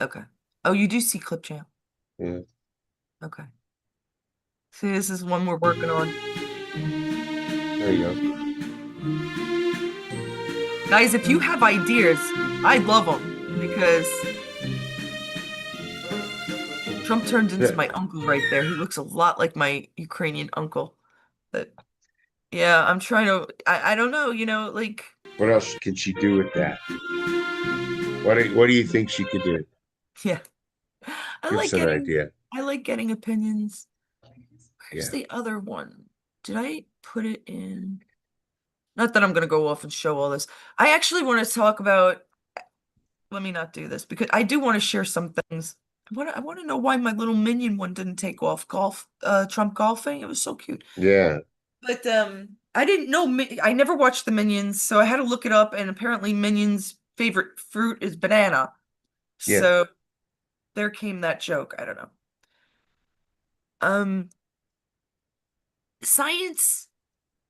okay. Oh, you do see clip channel. Yeah. Okay. See, this is one we're working on. There you go. Guys, if you have ideas, I love them because Trump turned into Yeah. my uncle right there. He looks a lot like my Ukrainian uncle. But yeah, I'm trying to, I don't know, like, What else can she do with that? What do you think she could do? yeah. I Give like us an getting, idea. I like getting opinions. Where's Yeah. the other one? Did I put it in? Not that I'm going to go off and show all this. I actually want to talk about, let me not do this because I do want to share some things. I want to know why my little minion one didn't take off Trump golfing. It was so cute. Yeah. But I didn't know I never watched the Minions, so I had to look it up and apparently Minions' favorite fruit is banana. Yeah. So there came that joke. I don't know. Um Science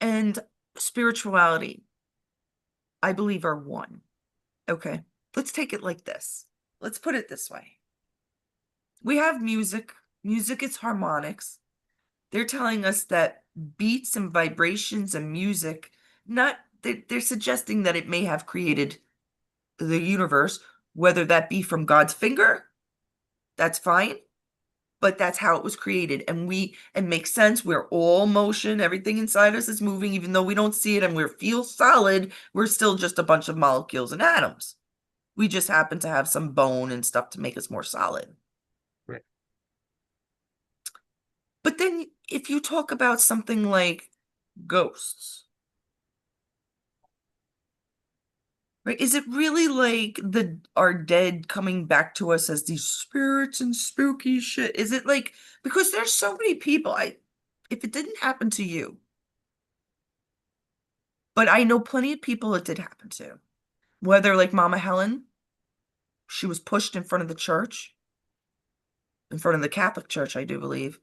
and spirituality, I believe, are one. Okay. Let's take it like this. Let's put it this way. We have music. Music is harmonics. They're telling us that beats and vibrations and music, not they're suggesting that it may have created the universe, whether that be from God's finger, that's fine, but that's how it was created. And makes sense. We're all motion, everything inside us is moving, even though we don't see it and we feel solid, we're still just a bunch of molecules and atoms. We just happen to have some bone and stuff to make us more solid. Right. But then if you talk about something like ghosts, right? Is it really like our dead coming back to us as these spirits and spooky shit? Is it like, because there's so many people, if it didn't happen to you, but I know plenty of people it did happen to. Whether like Momma Helen, she was pushed in front of the church, in front of the Catholic Church, I do believe.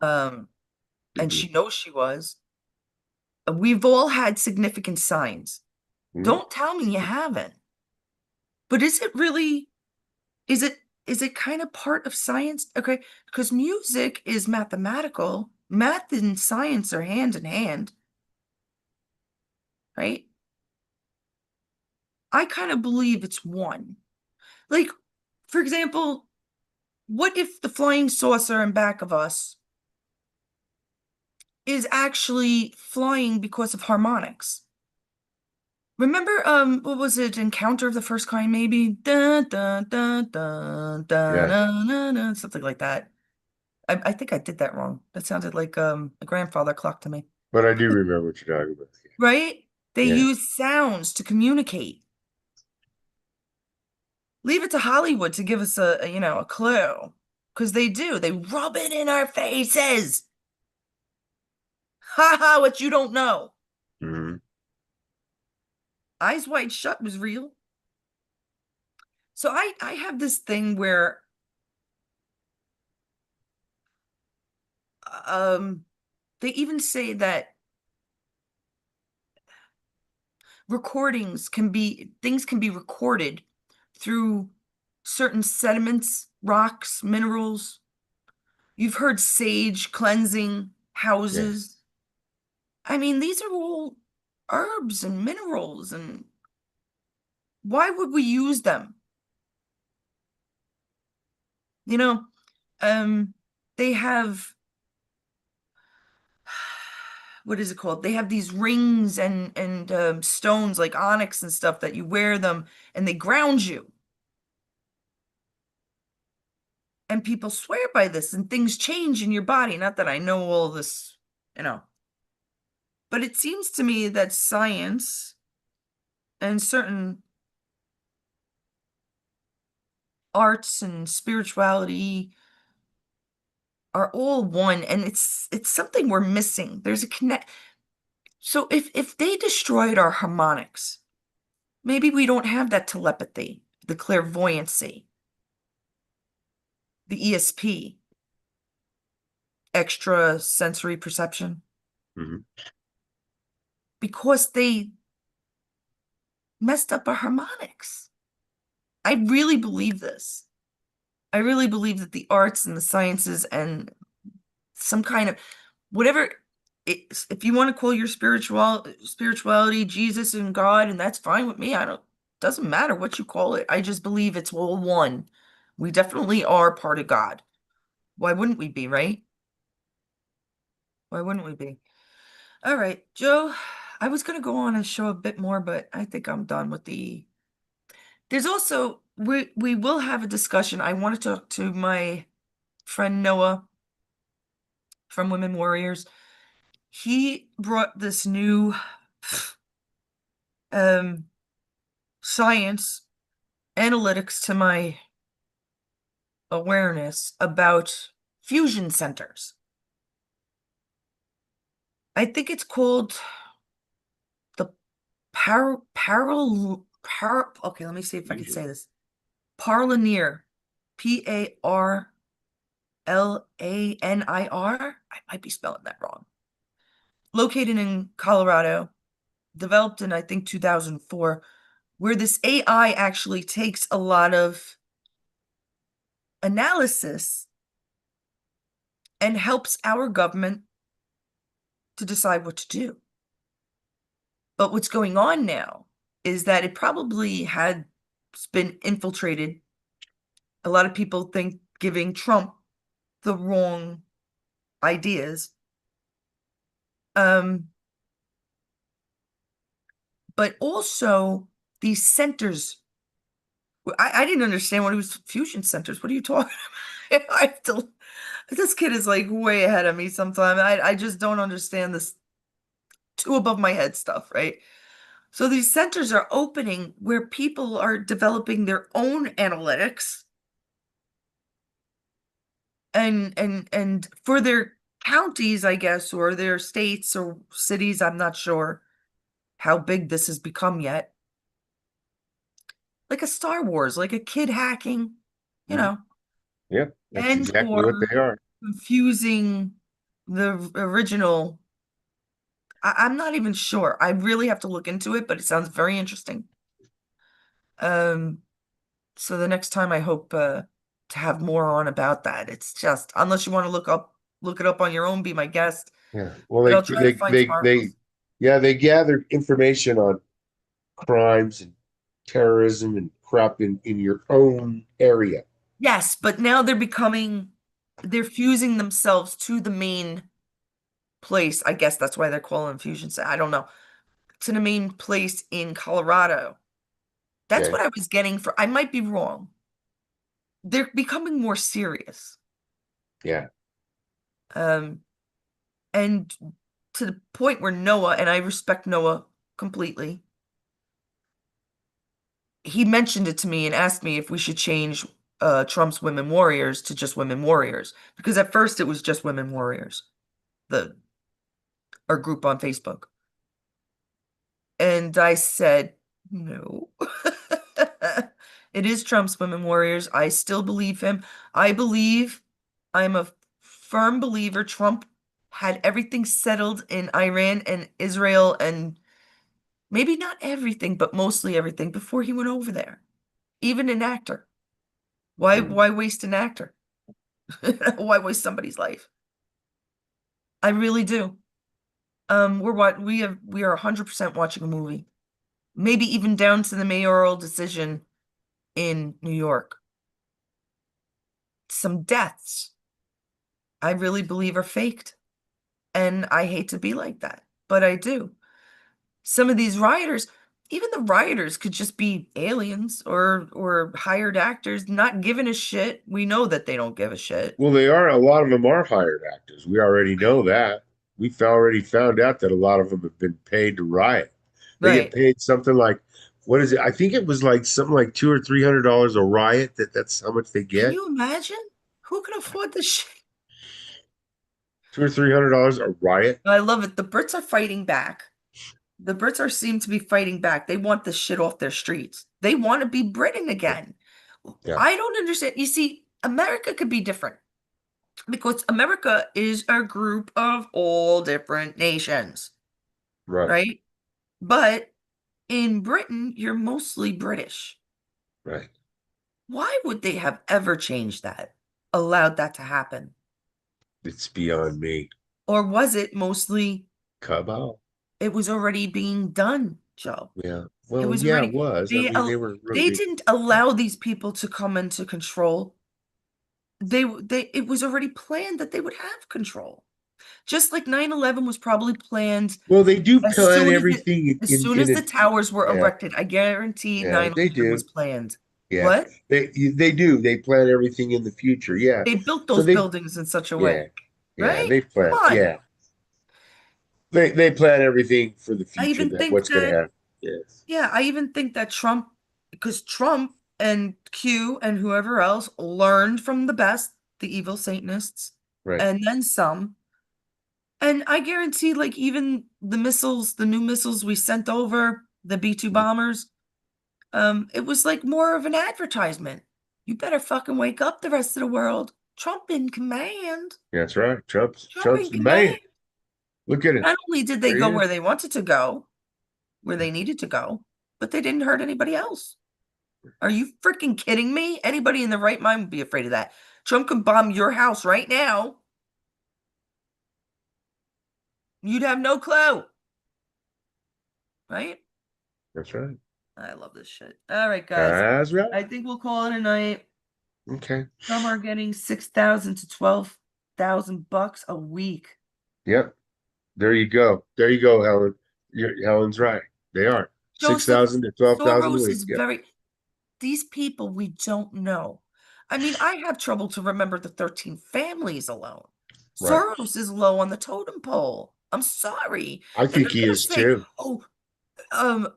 Um, and Mhm. she knows she was. We've all had significant signs. Mhm. Don't tell me you haven't. But is it really, is it is it kind of part of science? Okay, because music is mathematical. Math and science are hand in hand, right? I kind of believe it's one. Like, for example, what if the flying saucer in back of us is actually flying because of harmonics? Remember, what was it? Encounter of the First Kind, maybe? Dun, dun, dun, dun, dun, Yeah. dun, dun, dun, something like that. I think I did that wrong. That sounded like a grandfather clock to me. But I do remember what you're talking about. Right? They Yeah. use sounds to communicate. Leave it to Hollywood to give us a clue. Because they do. They rub it in our faces. Ha ha, what you don't know. Mhm. Eyes Wide Shut was real. So I have this thing where um they even say that things can be recorded through certain sediments, rocks, minerals. You've heard sage cleansing Yeah. houses. I mean, these are all herbs and minerals, and why would we use them? You know, um, they have, what is it called? They have these rings and stones like onyx and stuff that you wear them and they ground you. And people swear by this and things change in your body. Not that I know all this, you know. But it seems to me that science and certain arts and spirituality are all one, and it's something we're missing. There's a connect. So if they destroyed our harmonics, maybe we don't have that telepathy, the clairvoyancy, the ESP, extra sensory perception, Mhm. because they messed up our harmonics. I really believe this. I really believe that the arts and the sciences and some kind of whatever if you want to call your spirituality Jesus and God, and that's fine with me. I don't doesn't matter what you call it. I just believe it's all one. We definitely are part of God. Why wouldn't we be, right? Why wouldn't we be? All right, Joe, I was gonna go on and show a bit more, but I think I'm done with the there's also we will have a discussion. I want to talk to my friend Noah from Women Warriors. He brought this new um science analytics to my awareness about fusion centers. I think it's called the okay, let me see if I can say this. Parlanir. Parlanir. I might be spelling that wrong. Located in Colorado, developed in I think 2004, where this AI actually takes a lot of analysis and helps our government to decide what to do. But what's going on now is that it probably had been infiltrated. A lot of people think giving Trump the wrong ideas. But also these centers. I didn't understand what it was fusion centers. What are you talking about? I have to, this kid is like way ahead of me sometimes. I just don't understand this too above my head stuff, right? So these centers are opening where people are developing their own analytics and for their counties, I guess, or their states or cities. I'm not sure how big this has become yet. Like a Star Wars, like a kid hacking, you Mhm. know, Yeah, that's and exactly what or they are. confusing the original. I'm not even sure. I really have to look into it, but it sounds very interesting. Um, so the next time I hope to have more on about that. It's just unless you want to look it up on your own, be my guest. Yeah. Well, But I'll try to find some articles. yeah, they gathered information on crimes and terrorism and crap in your own area. Yes, but now they're fusing themselves to the main place. I guess that's why they're calling fusion. I don't know. To the main place in Colorado. That's what Okay. I was getting I might be wrong. They're becoming more serious. Yeah. Um, and to the point where Noah, and I respect Noah completely, he mentioned it to me and asked me if we should change Trump's Women Warriors to just Women Warriors. Because at first it was just Women Warriors, the our group on Facebook. And I said, no. It is Trump's Women Warriors. I still believe him. I'm a firm believer Trump had everything settled in Iran and Israel, and maybe not everything, but mostly everything before he went over there. Even an actor. Mm. Why waste an actor? Why waste somebody's life? I really do. We're what we are 100% watching a movie. Maybe even down to the mayoral decision in New York. Some deaths I really believe are faked. And I hate to be like that, but I do. Some of these rioters, even the rioters could just be aliens or hired actors not giving a shit. We know that they don't give a shit. Well, they are. A lot of them are hired actors. We already know that. We've already found out that a lot of them have been paid to riot. They get Right. paid something like, what is it? I think it was like something like $200 or $300 a riot. That's how much they Can get. you imagine? Who can afford this shit? $200 or $300 a riot. I love it. The Brits are fighting back. The Brits are seem to be fighting back. They want this shit off their streets. They want to be Britain again. Yeah. I don't understand. You see, America could be different because America is a group of all different nations, Right. right? But in Britain, you're mostly British. Right. Why would they have ever changed that? Allowed that to happen? It's beyond me. Or was it mostly Cabal. it was already being done, Joe? Yeah. It Well, was yeah, it already was. I mean, they were they really. didn't allow these people to come into control. They it was already planned that they would have control. Just like 9/11 was probably planned Well, they do as plan soon as everything as in soon in as the a. towers were Yeah, erected. I guarantee yeah, they 9/11 was do. planned. Yeah, What? they do. They plan everything in the future. Yeah. They built So those they. buildings in such a Yeah, way, yeah, right? they Come plan. on. Yeah, they plan everything for the I future. even That think what's going to that, happen. Yes. yeah, I even think that Trump, because Trump and Q and whoever else learned from the best, the evil Satanists, Right. and then some. And I guarantee, like, even the missiles, the new missiles we sent over, the B-2 bombers, it was like more of an advertisement. You better fucking wake up, the rest of the world. Trump in command. That's right. Trump's Trump Trump's in the man. command. Look at it. Not only did they There he go is. where they wanted to go, where they needed to go, but they didn't hurt anybody else. Are you freaking kidding me? Anybody in the right mind would be afraid of that. Trump could bomb your house right now. You'd have no clue. Right? That's right. I love this shit. All right, guys. That's right. I think we'll call it a night. Okay. Some are getting 6,000 to 12,000 bucks a week. Yep. There you go. There you go, Helen. Helen's right. They are Joseph, 6,000 to 12,000 a Soros week. is Yep. very, these people we don't know. I mean, I have trouble to remember the 13 families alone. Right. Soros is low on the totem pole. I'm sorry. I They're think not he going to is say, too. oh, um,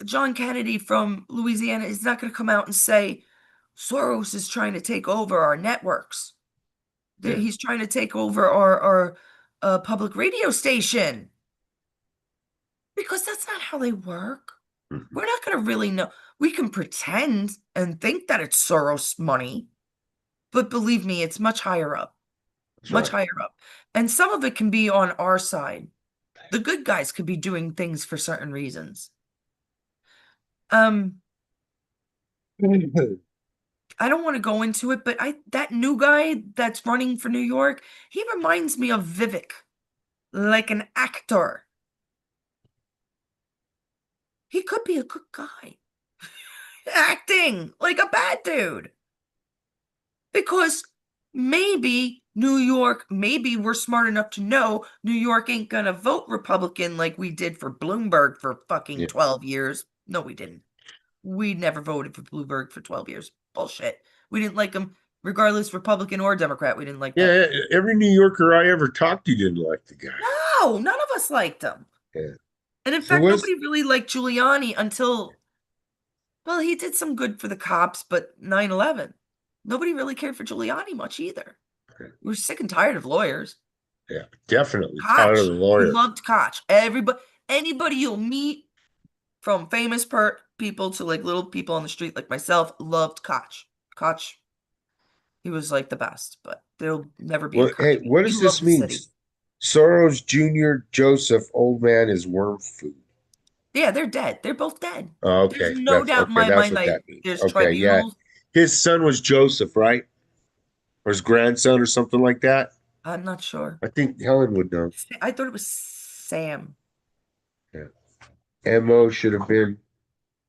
John Kennedy from Louisiana is not going to come out and say, Soros is trying to take over our networks. Yeah. He's trying to take over our public radio station. Because that's not how they work. Mhm. We're not going to really know. We can pretend and think that it's Soros money, but believe me, it's much higher up, That's much right. higher up. And some of it can be on our side. The good guys could be doing things for certain reasons. I don't want to go into it, but that new guy that's running for New York, he reminds me of Vivek, like an actor. He could be a good guy. Acting like a bad dude. Because maybe New York, maybe we're smart enough to know New York ain't gonna vote Republican like we did for Bloomberg for fucking Yeah. 12 years. No, we didn't. We never voted for Bloomberg for 12 years. Bullshit. We didn't like him, regardless, Republican or Democrat. We didn't like that. Yeah. Every New Yorker I ever talked to didn't like the guy. No, none of us liked him. Yeah. And in So fact, what's nobody really liked Giuliani until, well, he did some good for the cops, but 9/11. Nobody really cared for Giuliani much either. Okay. We were sick and tired of lawyers. Yeah, definitely tired of Koch. the We lawyer. loved Koch. Anybody you'll meet, from famous people to like little people on the street like myself, loved Koch. Koch, he was like the best, but there'll never be a Well, Koch hey, again. what He does this loved the mean? city. Soros Jr., Joseph, old man is worm food. Yeah, they're dead. They're both dead. Oh, There's okay, no doubt in my That's mind what that that means. there's Okay, yeah. tribunals. His son was Joseph, right? Or his grandson, or something like that. I'm not sure. I think Helen would know. I thought it was Sam. Yeah. Mo should have been.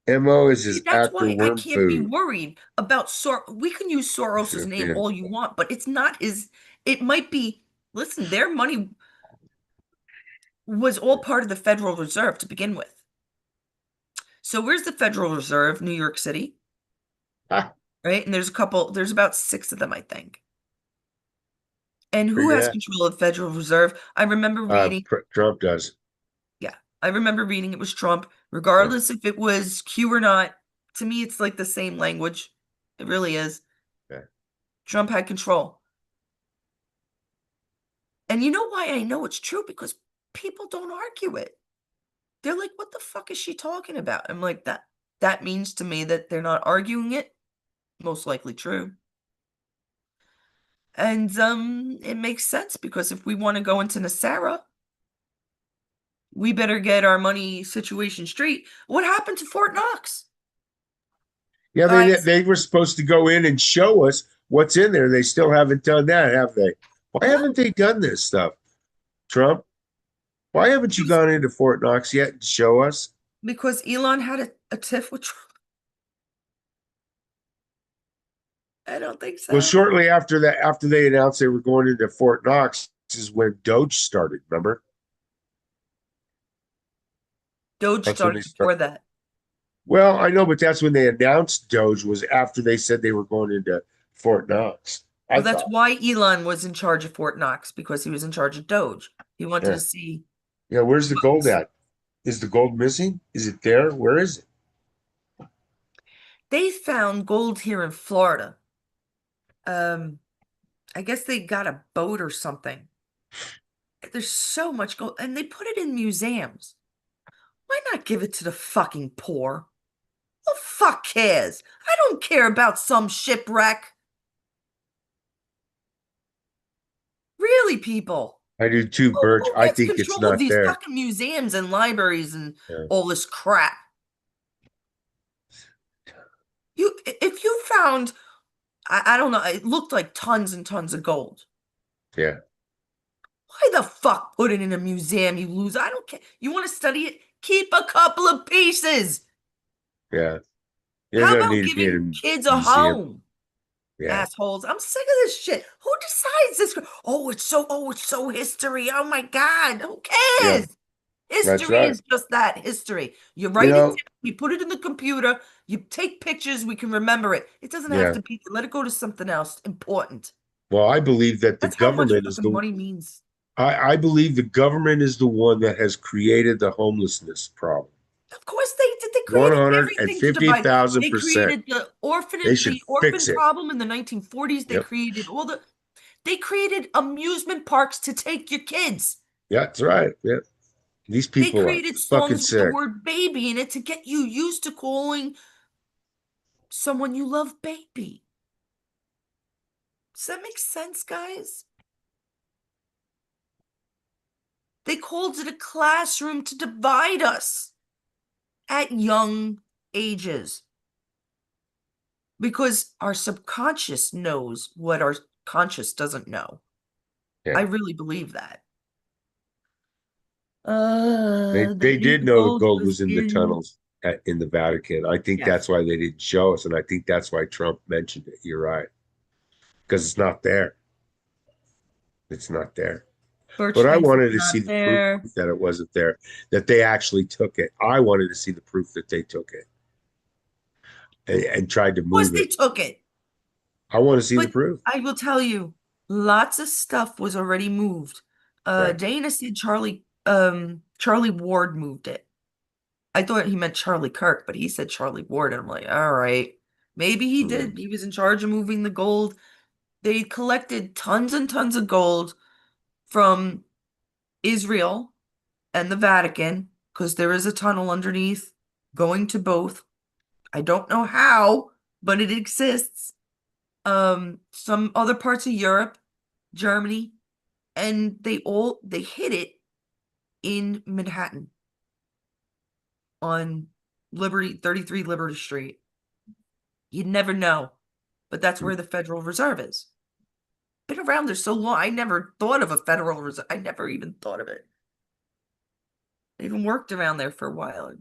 Mo is See, his that's actor why I worm can't be food. worried about We can use Should Soros's have name been. all you want, but it's not his. It might be. Listen, their money was all part of the Federal Reserve to begin with. So where's the Federal Reserve? New York City, Ah, right? And there's about 6 of them, I think. And who figure has that. control of the Federal Reserve? I remember reading, Trump does. yeah, I remember reading it was Trump, Yeah. regardless if it was Q or not. To me, it's like the same language. It really is. Yeah. Trump had control. And you know why I know it's true? Because people don't argue it. They're like, what the fuck is she talking about? I'm like, that means to me that they're not arguing it. Most likely true. And it makes sense because if we want to go into Nasara, we better get our money situation straight. What happened to Fort Knox? Yeah, Guys, they were supposed to go in and show us what's in there. They still haven't done that, have they? Why no, haven't they done this stuff, Trump? Why haven't you gone into Fort Knox yet and show us? because Elon had a tiff with Trump. I don't think Well, so. shortly after that, after they announced they were going into Fort Knox, is when Doge started. Remember? Doge That's when started they before start. that. Well, I know, but that's when they announced Doge was after they said they were going into Fort Knox. I Well, that's thought. why Elon was in charge of Fort Knox, because he was in charge of Doge. He wanted to Yeah. see Yeah. Where's the gold what's. at? Is the gold missing? Is it there? Where is it? They found gold here in Florida. Um, I guess they got a boat or something. There's so much gold, and they put it in museums. Why not give it to the fucking poor? Who the fuck cares? I don't care about some shipwreck. Really, people. I do too, Birch. Who I gets think it's control of not these there. fucking museums and libraries and Yeah. all this crap? If you found, I don't know, it looked like tons and tons of gold. Yeah. Why the fuck put it in a museum, you lose? I don't care. You want to study it? Keep a couple of pieces. Yeah. It How doesn't about need to be in giving kids a a museum. home? Yeah. Assholes. I'm sick of this shit. Who decides this? Oh, it's so history. Oh my God. Who Yeah. cares? That's History right. is just that, history. You You write it know, down, you put it in the computer, you take pictures, we can remember it. It doesn't have yeah. to be, let it go to something else important. Well, I believe that the That's how much government is fucking the money means. I believe the government is the one that has created the homelessness problem. Of course they did. They One created hundred and everything to fifty divide. thousand They percent. created They should the orphan fix it. problem in the 1940s. They Yep. created they created amusement parks to take your kids. Yeah, that's right. Yeah. These They people are created fucking songs with the sick. word baby in it to get you used to calling someone you love baby. Does that make sense, guys? They called it a classroom to divide us at young ages because our subconscious knows what our conscious doesn't know. I Yeah. really believe that. They They knew did the know the gold gold was was in the in. tunnels in the Vatican. I think Yes. that's why they didn't show us, and I think that's why Trump mentioned it. You're right. Because it's not there. It's not there. Birch But I thinks it's wanted to see not the proof there. that it wasn't there, that they actually took it. I wanted to see the proof that they took it and tried to Of course, move they it. took it. I want to see the But proof. I will tell you, lots of stuff was already moved. Right. Dana said Charlie Ward moved it. I thought he meant Charlie Kirk, but he said Charlie Ward. And I'm like, all right, maybe he Mm. did. He was in charge of moving the gold. They collected tons and tons of gold from Israel and the Vatican because there is a tunnel underneath going to both. I don't know how, but it exists. Some other parts of Europe, Germany, and they hid it in Manhattan on Liberty 33 Liberty Street. You'd never know, but that's where the Federal Reserve is. Been around there so long, I never thought of a Federal Reserve. I never even thought of it. I even worked around there for a while.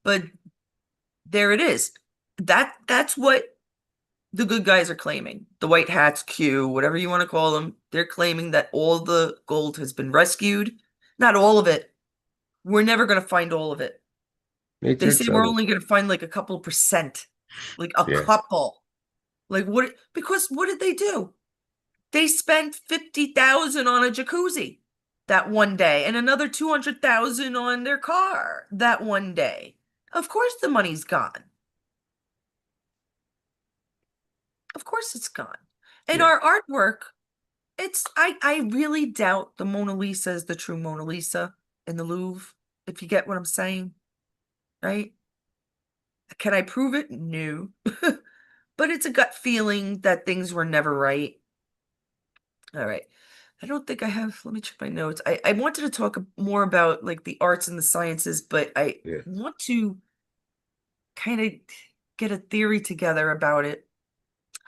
But there it is. That's what the good guys are claiming. The white hats, Q, whatever you want to call them, they're claiming that all the gold has been rescued. Not all of it. We're never going to find all of it. They They took say we're some of only it. going to find like a couple percent, like a Yeah. couple. Like what? Because what did they do? They spent 50,000 on a jacuzzi that one day and another 200,000 on their car that one day. Of course the money's gone. Of course it's gone. And Yeah. our artwork, I really doubt the Mona Lisa is the true Mona Lisa in the Louvre, if you get what I'm saying, right? Can I prove it? No. But it's a gut feeling that things were never right. All right. I don't think I have, let me check my notes. I wanted to talk more about like the arts and the sciences, but I Yeah. want to kind of get a theory together about it.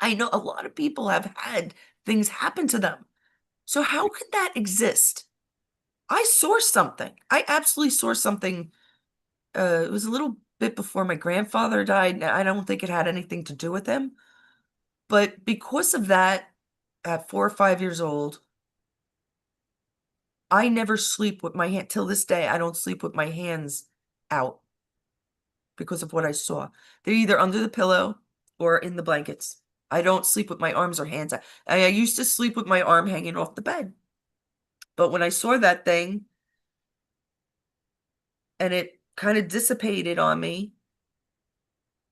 I know a lot of people have had things happen to them. So how could that exist? I saw something. I absolutely saw something. It was a little bit before my grandfather died. I don't think it had anything to do with him. But because of that, at 4 or 5 years old, I never sleep with my hand till this day. I don't sleep with my hands out because of what I saw. They're either under the pillow or in the blankets. I don't sleep with my arms or hands out. I used to sleep with my arm hanging off the bed. But when I saw that thing and it kind of dissipated on me,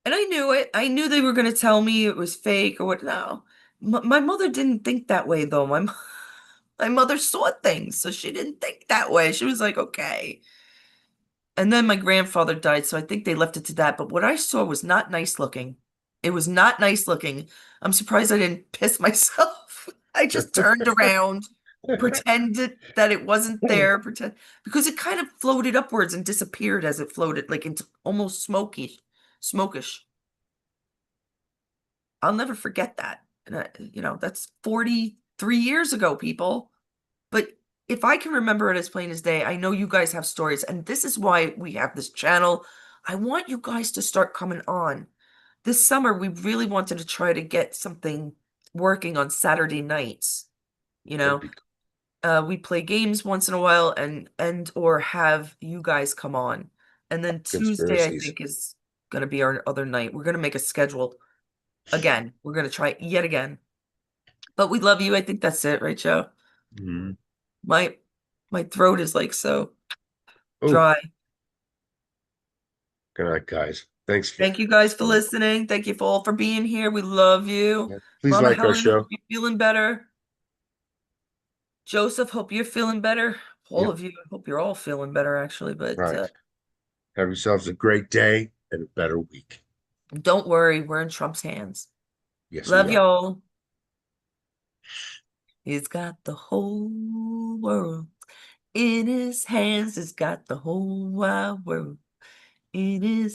and I knew it. I knew they were going to tell me it was fake or what. No, my mother didn't think that way though. My mother saw things, so she didn't think that way. She was like, okay. And then my grandfather died, so I think they left it to that. But what I saw was not nice looking. It was not nice looking. I'm surprised I didn't piss myself. I just turned around, pretended that it wasn't there, pretend because it kind of floated upwards and disappeared as it floated, like into almost smokish. I'll never forget that. And that's 43 years ago, people. But if I can remember it as plain as day, I know you guys have stories, and this is why we have this channel. I want you guys to start coming on. This summer, we really wanted to try to get something working on Saturday nights. You That'd know, be we play games once in a while, and or have you guys come on. And then Tuesday, I conspiracies. think, is going to be our other night. We're going to make a schedule again. We're going to try it yet again. But we love you. I think that's it, right, Joe? Mhm. My my throat is like so Oh, dry. good night, guys. Thanks for Thank you guys for coming. listening. Thank you for all for being here. We love you. Yeah. Please Mama like our Helen, hope show. you're feeling better. Joseph, hope you're feeling better. All Yep. of you, I hope you're all feeling better, actually. But Right. Have yourselves a great day and a better week. don't worry, we're in Trump's hands. Yes, we Love are. y'all. He's got the whole world in his hands. He's got the whole wide world in his